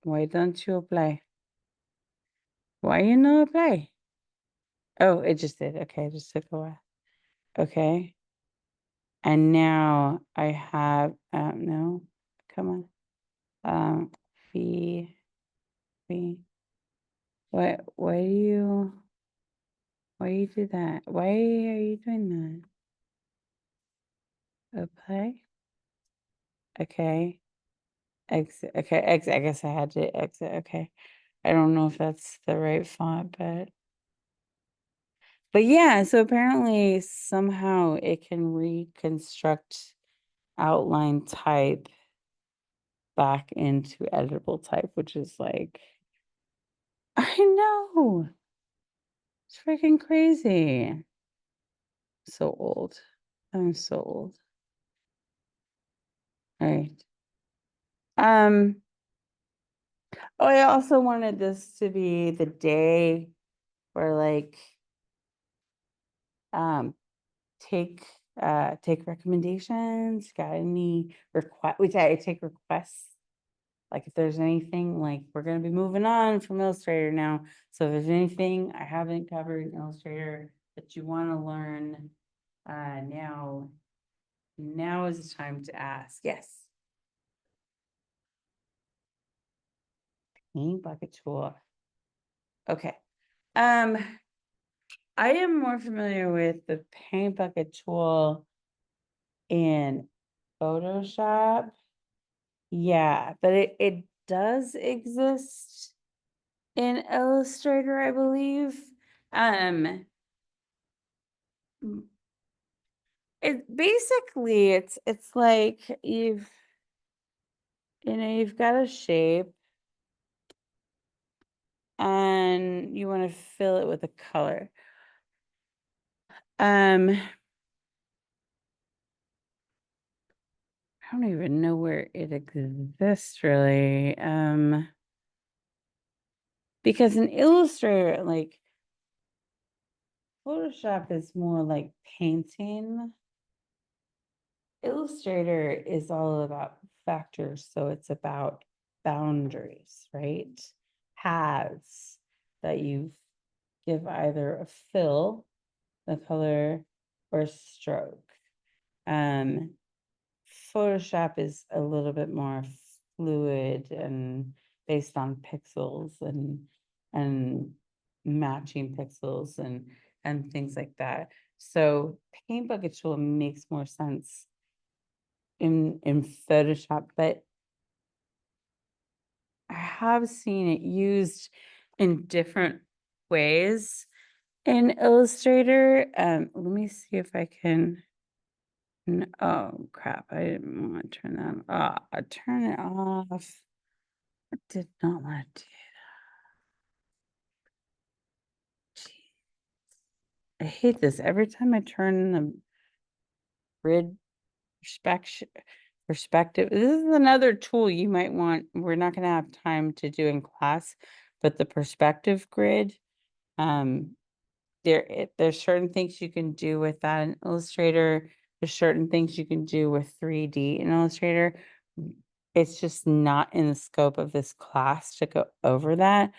Why don't you apply? Why you not apply? Oh, it just did. Okay, it just took a while. Okay. And now I have, no, come on. V, why do that? Why are you doing that? Apply. Okay. Exit. Okay, exit. I guess I had to exit. Okay. I don't know if that's the right font, but yeah, so apparently somehow it can reconstruct outline type back into editable type, which is like, I know. It's freaking crazy. So old. I'm so old. All right. Oh, I also wanted this to be the day where like take recommendations, got any request, which I take requests. Like if there's anything, like we're gonna be moving on from Illustrator now. So if there's anything I haven't covered in Illustrator that you want to learn, now is the time to ask. Yes. Paint bucket tool. Okay. I am more familiar with the paint bucket tool in Photoshop. Yeah, but it does exist in Illustrator, I believe. mm, it basically, it's like you've got a shape and you want to fill it with a color. I don't even know where it exists really. Because in Illustrator, like Photoshop is more like painting. Illustrator is all about factors, so it's about boundaries, right? Paths that you give either a fill, the color, or stroke. Photoshop is a little bit more fluid and based on pixels and matching pixels and things like that. So Paint Bucket Tool makes more sense in Photoshop, but I have seen it used in different ways in Illustrator. Let me see if I can. Oh crap, I didn't want to turn that off. I turn it off. I did not want to do that. Jeez. I hate this. Every time I turn the grid perspective, this is another tool you might want. We're not going to have time to do in class, but the perspective grid, there's certain things you can do with that in Illustrator. There's certain things you can do with 3D in Illustrator. It's just not in the scope of this class to go over that,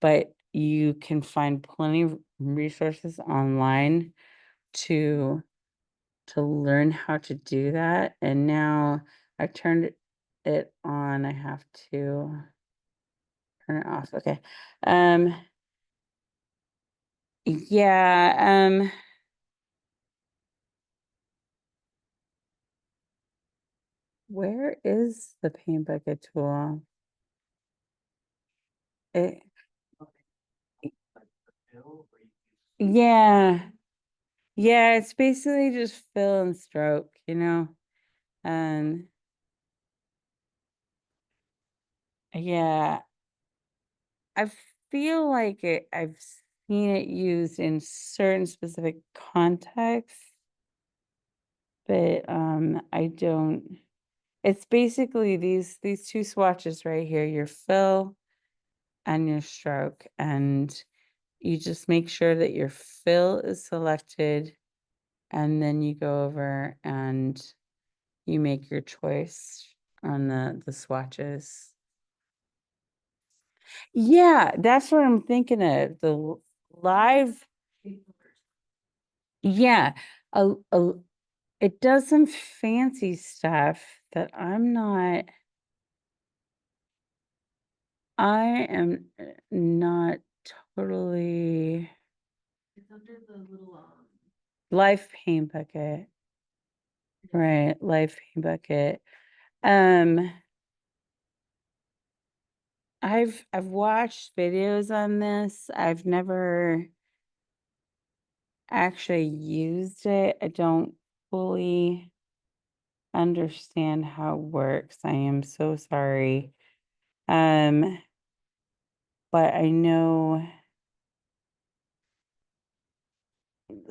but you can find plenty of resources online to learn how to do that. And now I turned it on. I have to turn it off. Okay. Yeah, where is the Paint Bucket tool? It, yeah. Yeah, it's basically just fill and stroke, you know? Um, yeah, I feel like I've seen it used in certain specific contexts, but I don't. It's basically these two swatches right here, your fill and your stroke, and you just make sure that your fill is selected, and then you go over and you make your choice on the swatches. Yeah, that's what I'm thinking of. Live, yeah, it does some fancy stuff that I am not totally. It's under the little, Live Paint Bucket, right? Live Paint Bucket. Um, I've watched videos on this. I've never actually used it. I don't fully understand how it works. I am so sorry. But I know,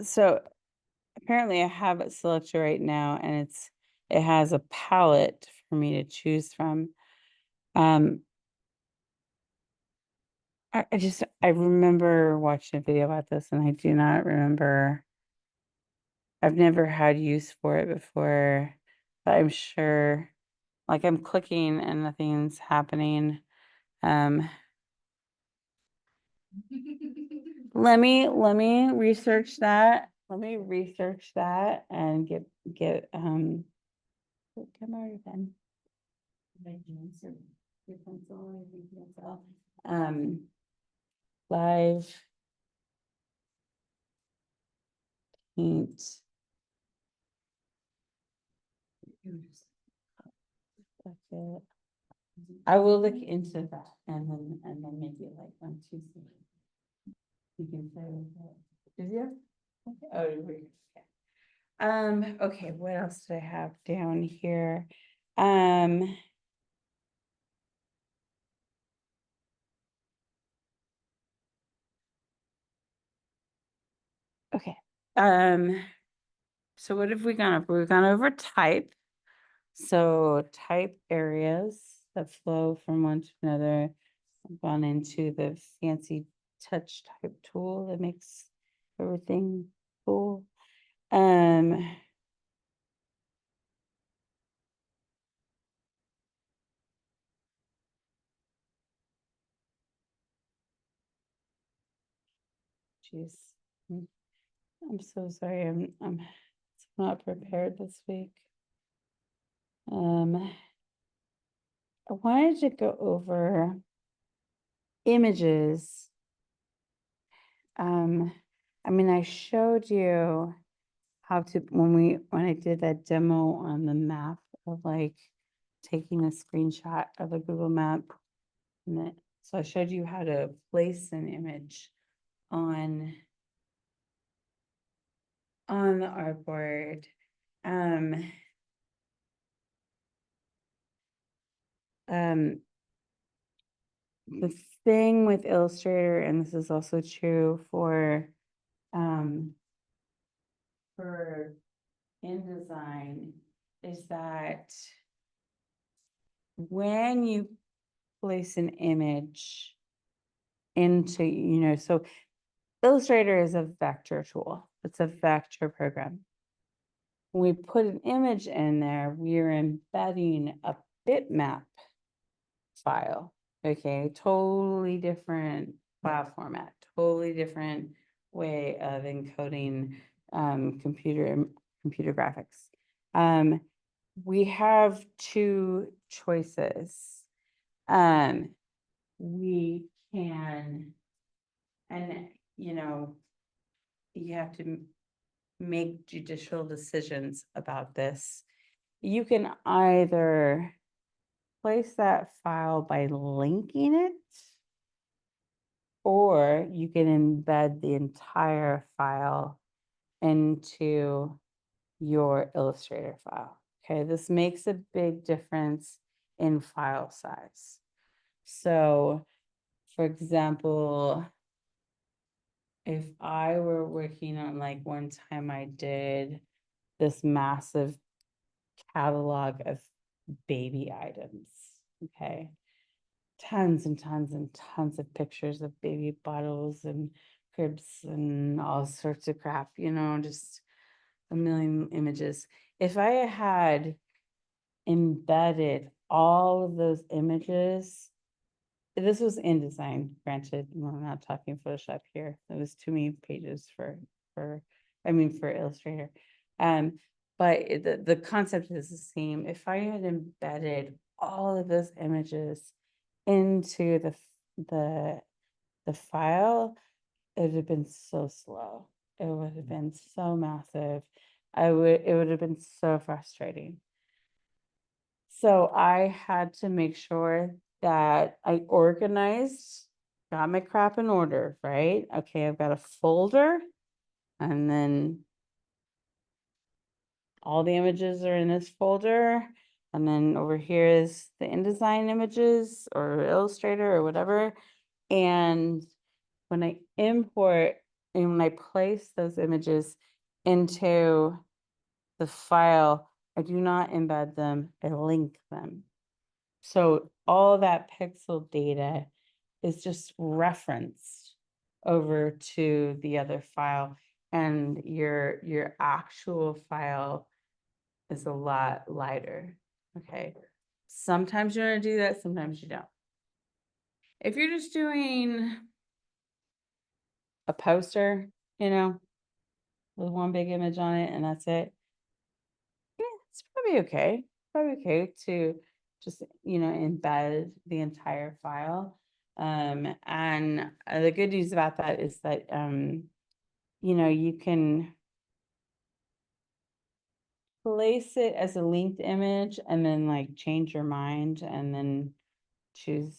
so apparently I have it selected right now and it has a palette for me to choose from. I remember watching a video about this and I do not remember. I've never had use for it before, but I'm sure, like I'm clicking and nothing's happening. Um, let me research that. Let me research that and get come over then. Your pencil, your pencil. Live paint. Bucket. I will look into that and then maybe like on Tuesday. You can play with it. Did you? Okay. Oh, okay. Okay, what else did I have down here? Okay, so what have we gone over? We've gone over type. So type areas that flow from one to another. I've gone into the fancy touch type tool that makes everything cool. Jeez. I'm so sorry, I'm not prepared this week. I wanted to go over images. I mean, I showed you how to, when I did that demo on the map of like taking a screenshot of a Google map. So I showed you how to place an image on the artboard. The thing with Illustrator, and this is also true for InDesign, is that when you place an image into, so Illustrator is a vector tool. It's a vector program. When we put an image in there, we are embedding a bitmap file. Okay, totally different file format, totally different way of encoding computer graphics. We have two choices. We can, and you have to make judicial decisions about this. You can either place that file by linking it, or you can embed the entire file into your Illustrator file. Okay, this makes a big difference in file size. So, for example, if I were working on, like, one time I did this massive catalog of baby items, okay? Tons and tons and tons of pictures of baby bottles and cribs and all sorts of crap, just a million images. If I had embedded all of those images, this was InDesign, granted, we're not talking Photoshop here. It was too many pages for Illustrator. But the concept is the same. If I had embedded all of those images into the file, it would have been so slow. It would have been so massive. It would have been so frustrating. So I had to make sure that I organized, got my crap in order, right? Okay, I've got a folder, and then all the images are in this folder. And then over here is the InDesign images or Illustrator or whatever. And when I import and when I place those images into the file, I do not embed them, I link them. So all that pixel data is just referenced over to the other file, and your actual file is a lot lighter. Okay. Sometimes you want to do that, sometimes you don't. If you're just doing a poster, with one big image on it and that's it, yeah, it's probably okay. Probably okay to just, embed the entire file. And the good news about that is that, you can place it as a linked image and then like change your mind and then choose,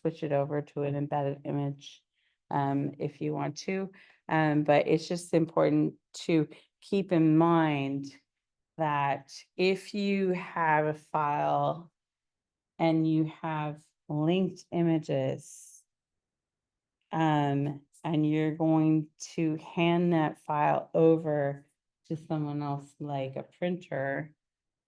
switch it over to an embedded image. if you want to. But it's just important to keep in mind that if you have a file and you have linked images, and you're going to hand that file over to someone else, like a printer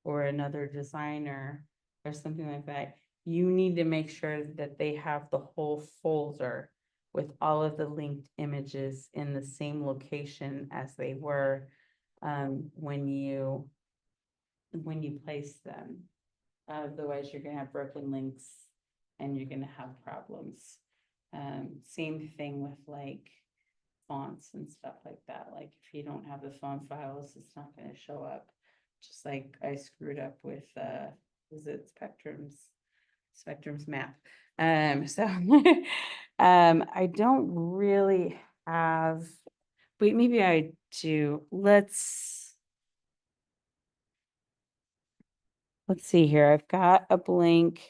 or another designer or something like that, you need to make sure that they have the whole folder with all of the linked images in the same location as they were when you place them. Otherwise, you're gonna have broken links and you're gonna have problems. Same thing with like fonts and stuff like that. Like if you don't have the font files, it's not gonna show up. Just like I screwed up with, was it Spectrum's map? So, I don't really have, wait, maybe I do. Let's see here. I've got a blank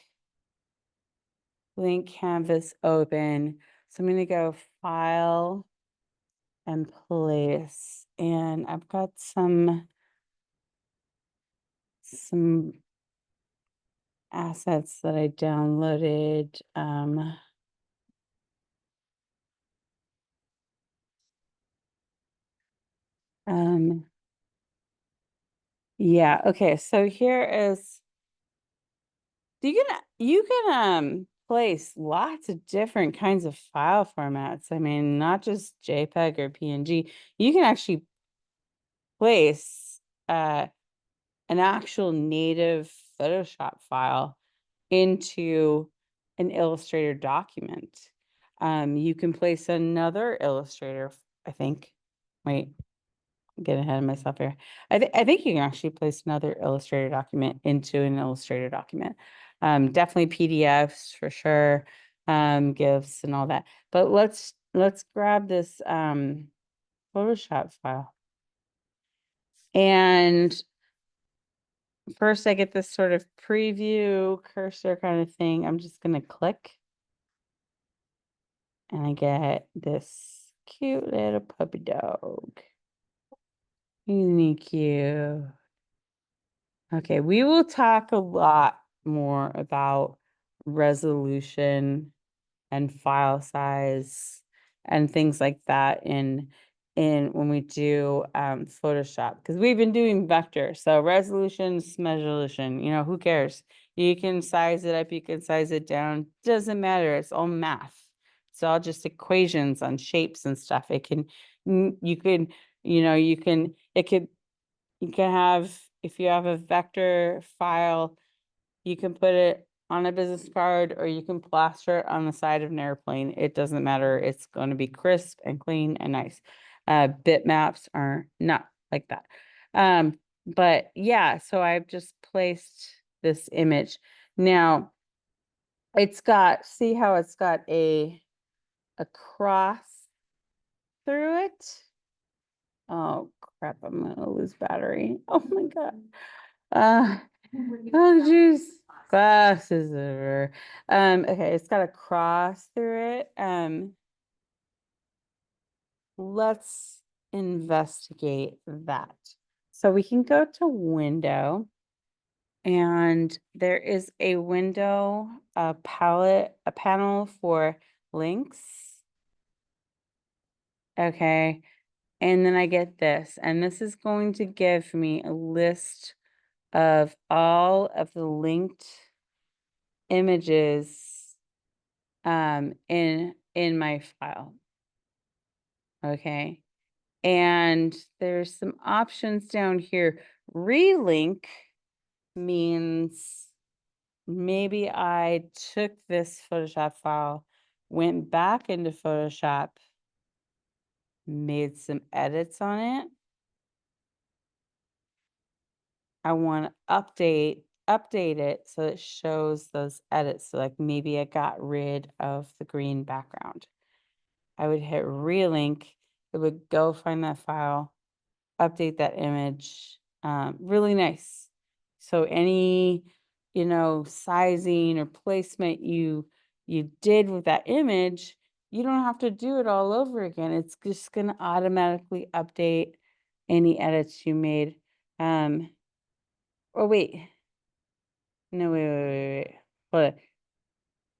canvas open. So I'm gonna go file and place, and I've got some assets that I downloaded. Yeah, okay, so here is, you can place lots of different kinds of file formats. I mean, not just JPEG or PNG. You can actually place an actual native Photoshop file into an Illustrator document. You can place another Illustrator, I think. Wait, I'm getting ahead of myself here. I think you can actually place another Illustrator document into an Illustrator document. Definitely PDFs for sure, GIFs and all that. But let's grab this Photoshop file. And first I get this sort of preview cursor kind of thing. I'm just gonna click. And I get this cute little puppy dog. Isn't he cute? Okay, we will talk a lot more about resolution and file size and things like that in when we do Photoshop, because we've been doing vector. So resolution, resolution, who cares? You can size it up, you can size it down, doesn't matter. It's all math. It's all just equations on shapes and stuff. It can, you can, you can have, if you have a vector file, you can put it on a business card or you can plaster it on the side of an airplane. It doesn't matter. It's going to be crisp and clean and nice. Bitmaps are not like that. But yeah, so I've just placed this image. Now it's got, see how it's got a cross through it? Oh crap, I'm gonna lose battery. Oh my God. Oh jeez. Glasses over. Okay, it's got a cross through it. Let's investigate that. So we can go to window, and there is a window, a panel for links. Okay, and then I get this, and this is going to give me a list of all of the linked images in my file. Okay, and there's some options down here. Relink means maybe I took this Photoshop file, went back into Photoshop, made some edits on it. I want to update it so it shows those edits. So like maybe I got rid of the green background. I would hit relink. It would go find that file, update that image. Really nice. So any, sizing or placement you did with that image, you don't have to do it all over again. It's just gonna automatically update any edits you made. Oh wait. No, wait. Hold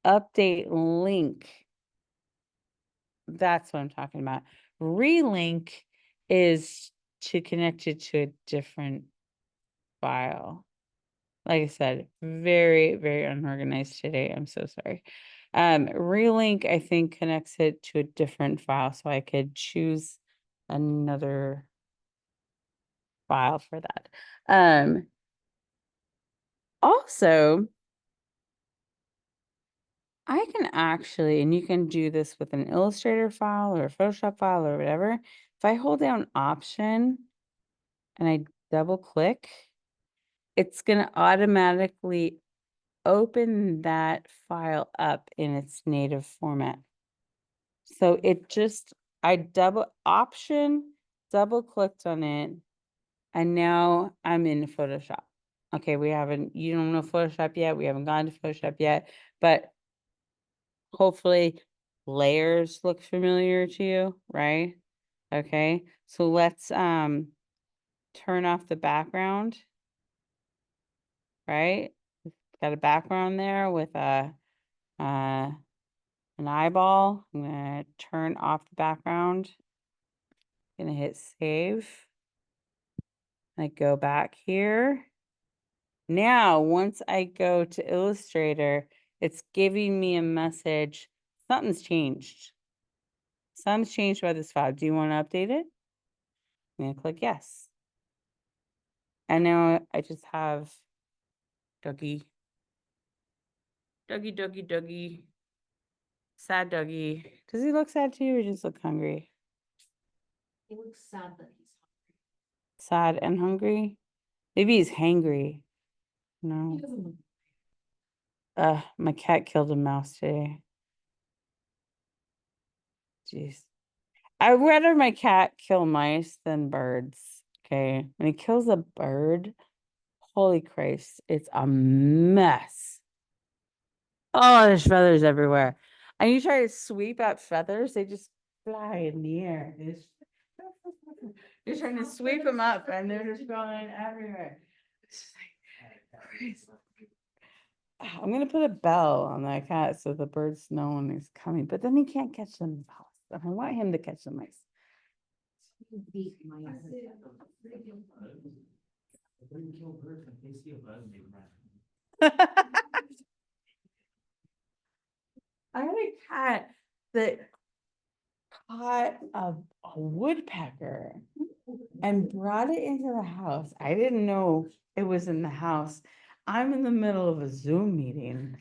on. Update link. That's what I'm talking about. Relink is to connect it to a different file. Like I said, very, very unorganized today. I'm so sorry. Relink, I think, connects it to a different file, so I could choose another file for that. Also, I can actually, and you can do this with an Illustrator file or a Photoshop file or whatever. If I hold down Option and I double click, it's going to automatically open that file up in its native format. So it just, I double clicked on it, and now I'm in Photoshop. Okay, you don't know Photoshop yet. We haven't gone to Photoshop yet, but hopefully layers look familiar to you, right? Okay, so let's turn off the background, right? Got a background there with an eyeball. I'm gonna turn off the background. Gonna hit save. I go back here. Now, once I go to Illustrator, it's giving me a message. Something's changed. Something's changed by this file. Do you want to update it? I'm gonna click yes. And now I just have Dougie. Dougie. Sad Dougie. Does he look sad to you or just look hungry? He looks sad that he's Sad and hungry? Maybe he's hangry. No. hungry. He doesn't look. My cat killed a mouse today. Jeez. I'd rather my cat kill mice than birds. Okay. When he kills a bird, holy Christ, it's a mess. Oh, there's feathers everywhere. And you try to sweep up feathers, they just fly in the air. You're trying to sweep them up and they're just going everywhere. It's just like, Christ. I'm gonna put a bell on that cat so the birds know when he's coming, but then he can't catch the mouse. I want him to catch the mice. He beat my. I had a cat that caught a woodpecker and brought it into the house. I didn't know it was in the house. I'm in the middle of a Zoom meeting,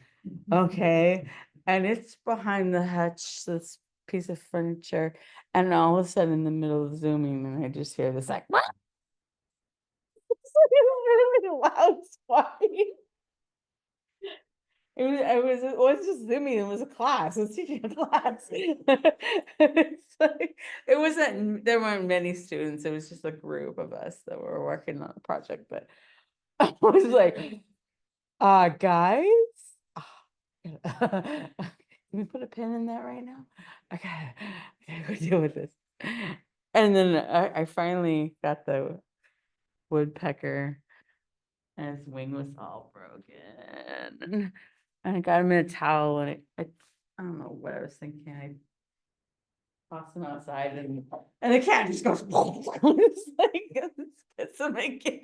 okay? And it's behind the hutch, this piece of furniture. And all of a sudden in the middle of Zooming, and I just hear this like, what? It's like a really loud swatting. It was just Zooming, it was a class, it was teaching a class. It's like, there weren't many students, it was just a group of us that were working on a project, but I was like, guys. Can we put a pin in that right now? Okay, I gotta go deal with this. And then I finally got the woodpecker and his wing was all broken. And I got him in a towel and I don't know what I was thinking. I tossed him outside and the cat just goes, it's like, it's gets him again.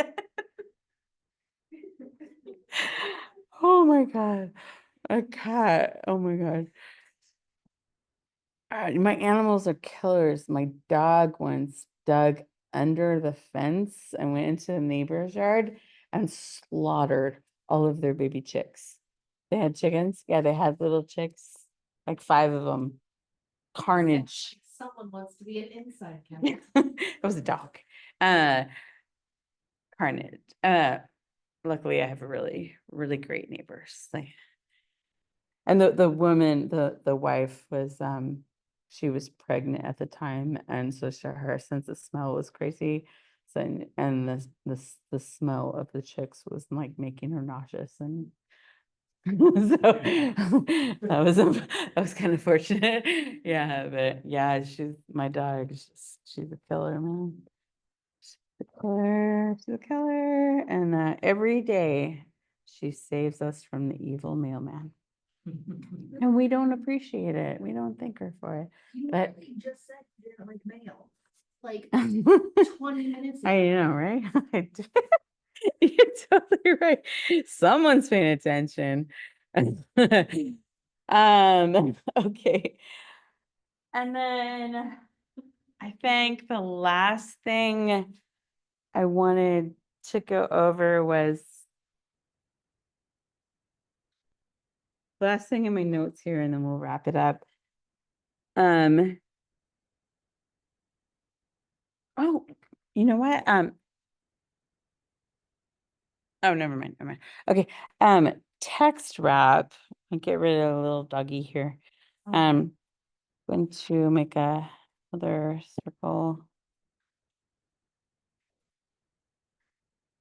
Oh my God. A cat. Oh my God. My animals are killers. My dog once dug under the fence and went into the neighbor's yard and slaughtered all of their baby chicks. They had chickens. Yeah, they had little chicks, like 5 of them. Carnage. Someone wants to be an inside cat. It was a dog. Carnage. Luckily I have really, really great neighbors. And the woman, the wife was she was pregnant at the time, and so her sense of smell was crazy. So and the smell of the chicks was like making her nauseous, and So that was kind of fortunate. Yeah, but yeah, my dog, she's a killer, man. She's a killer, she's a killer. And every day she saves us from the evil mailman. And we don't appreciate it. We don't thank her for it. You But literally just said you didn't like mail, like I 20 minutes ago. know, right? I do. You're totally right. Someone's paying attention. Okay. And then I think the last thing I wanted to go over was last thing in my notes here, and then we'll wrap it up. Oh, you know what? Oh, never mind, never mind. Okay, text wrap. I'll get rid of the little doggy here. Going to make another circle.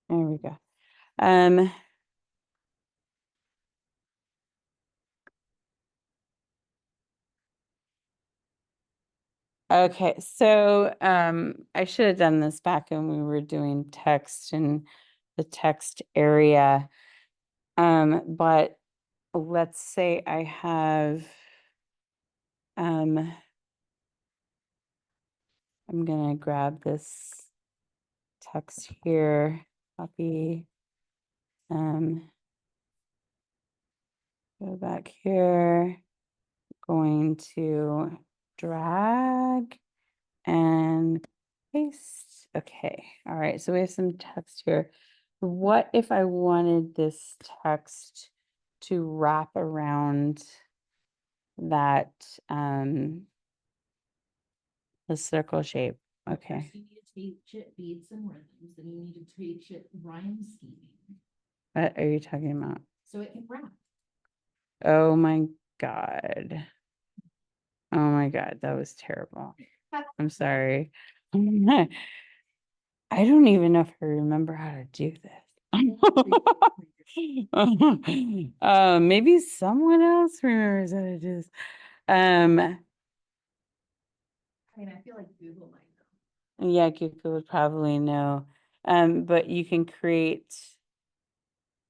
There we go. Okay, so I should have done this back when we were doing text in the text area. But let's say I have I'm gonna grab this text here, copy, go back here, going to drag and paste. Okay, all right, so we have some text here. What if I wanted this text to wrap around that the circle shape? Okay. First you need to teach it beats and rhythms, then you need to teach it rhyme scheming, What are you talking about? so it can rap. Oh my God. Oh my God, that was terrible. I'm sorry. I don't even know if I remember how to do this. Maybe someone else remembers how to do this. I mean, I feel like Google might know. Yeah, Google would probably know. But you can create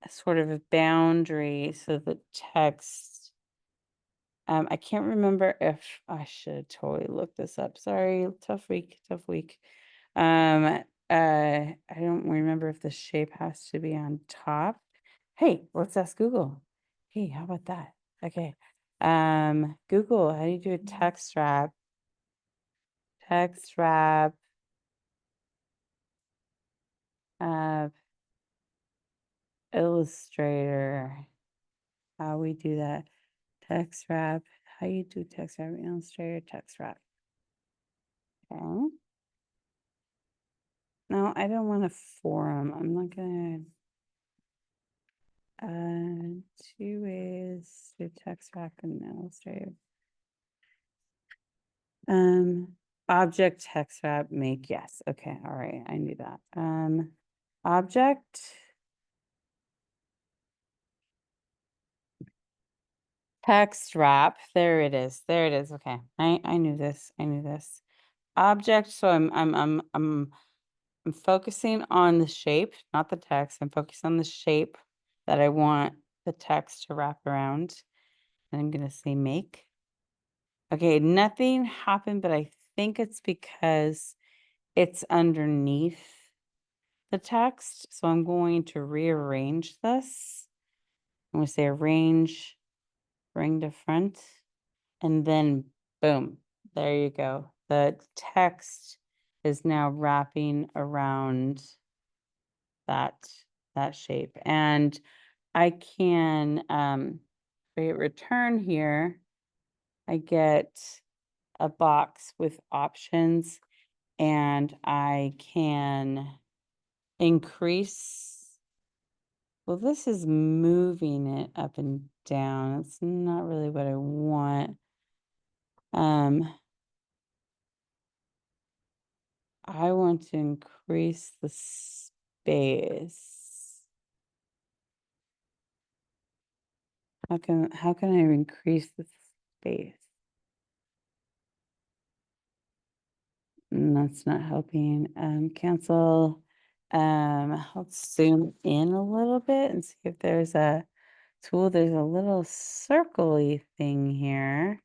a sort of a boundary so the text. I can't remember if I should totally look this up. Sorry, tough week, tough week. I don't remember if the shape has to be on top. Hey, let's ask Google. Hey, how about that? Okay. Google, how do you do a text wrap? Text wrap. Illustrator. How we do that? Text wrap. How you do text wrap? Illustrator, text wrap. Okay. No, I don't want a forum. I'm not gonna. 2 ways to text wrap and Illustrator. Object text wrap make, yes. Okay, all right, I knew that. Object text wrap, there it is. There it is. Okay. I knew this. I knew this. Object, so I'm focusing on the shape, not the text. I'm focused on the shape that I want the text to wrap around. And I'm gonna say make. Okay, nothing happened, but I think it's because it's underneath the text. So I'm going to rearrange this. I'm going to say arrange, bring to front, and then boom, there you go. The text is now wrapping around that shape. And I can hit return here. I get a box with options, and I can increase. Well, this is moving it up and down. It's not really what I want. I want to increase the space. how can I increase the space? That's not helping. Cancel. Let's zoom in a little bit and see if there's a tool. There's a little circle-y thing here.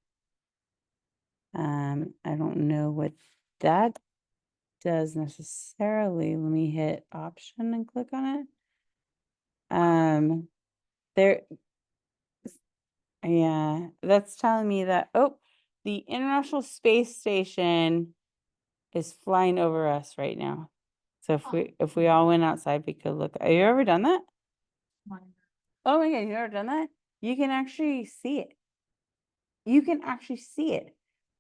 I don't know what that does necessarily. Let me hit option and click on it. There, yeah, that's telling me that, oh, the International Space Station is flying over us right now. So if we all went outside, we could look. Have you ever done that? Oh my God, you ever done that? You can actually see it. You can actually see it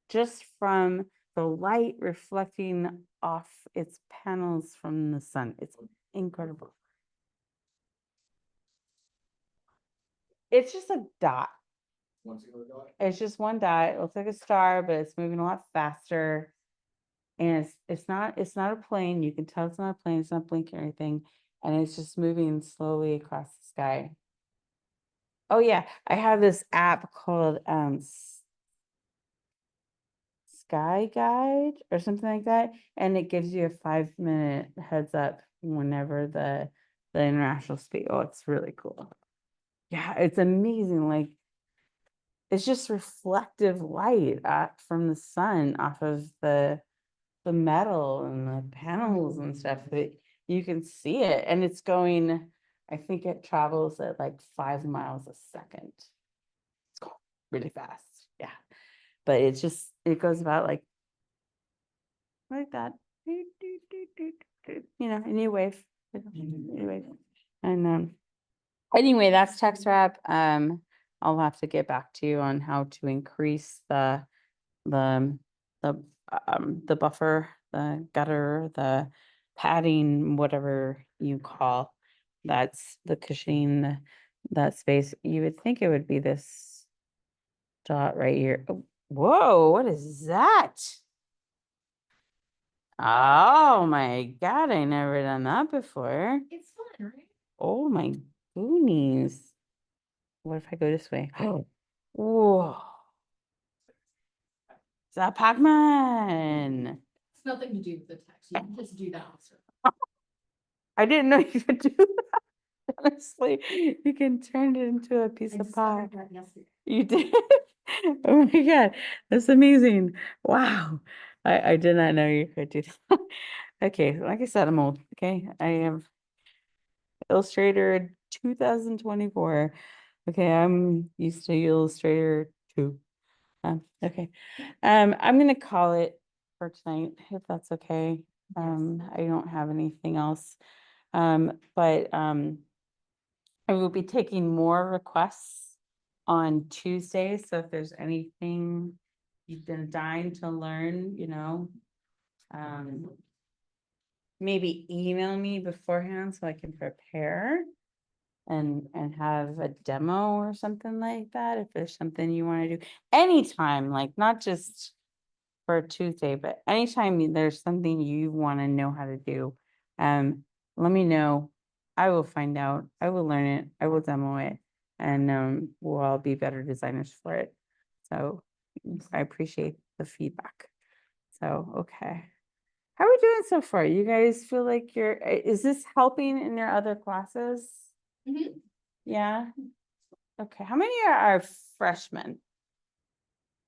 just from the light reflecting off its panels from the sun. It's incredible. It's just a dot. Once you go to that. It's just one dot. It looks like a star, but it's moving a lot faster. And it's not a plane. You can tell it's not a plane. It's not blinking or anything. And it's just moving slowly across the sky. Oh yeah, I have this app called Sky Guide or something like that, and it gives you a 5-minute heads up whenever the international space. Oh, it's really cool. Yeah, it's amazing. Like it's just reflective light from the sun off of the metal and the panels and stuff, but you can see it, and it's going. I think it travels at like 5 miles a second. It's going really fast. Yeah. But it's just, it goes about like that. A new wave. Anyway. And anyway, that's text wrap. I'll have to get back to you on how to increase the buffer, the gutter, the padding, whatever you call. That's the cushioning, that space. You would think it would be this dot right here. Oh, whoa, what is that? Oh my God, I never done that before. It's fun, right? Oh my goonies. What if I go this way? Whoa. Is that Pac-Man? It's nothing to do with the text. You can just do that. I didn't know you could do that. Honestly, you can turn it into a piece I of pie. discovered that yesterday. You did? Oh my God, that's amazing. Wow. I did not know you could do that. Okay, like I said, I'm old. Okay, I have Illustrator 2024. Okay, I'm used to Illustrator 2. Okay. I'm gonna call it for tonight, if that's okay. I don't have anything else. But I will be taking more requests on Tuesday, so if there's anything you've been dying to learn, maybe email me beforehand so I can prepare and have a demo or something like that, if there's something you want to do anytime, like not just for Tuesday, but anytime there's something you want to know how to do, let me know. I will find out. I will learn it. I will demo it, and we'll all be better designers for it. So I appreciate the feedback. So, okay. How are we doing so far? You guys feel like is this helping in your other classes? Mhm. Yeah. Okay. How many are freshmen?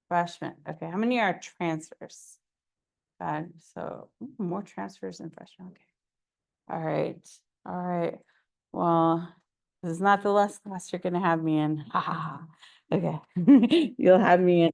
Freshmen. Okay. How many are transfers? So more transfers than freshmen. Okay. All right. All right. Well, this is not the last class you're gonna have me in. Ha ha ha. Okay. You'll have me in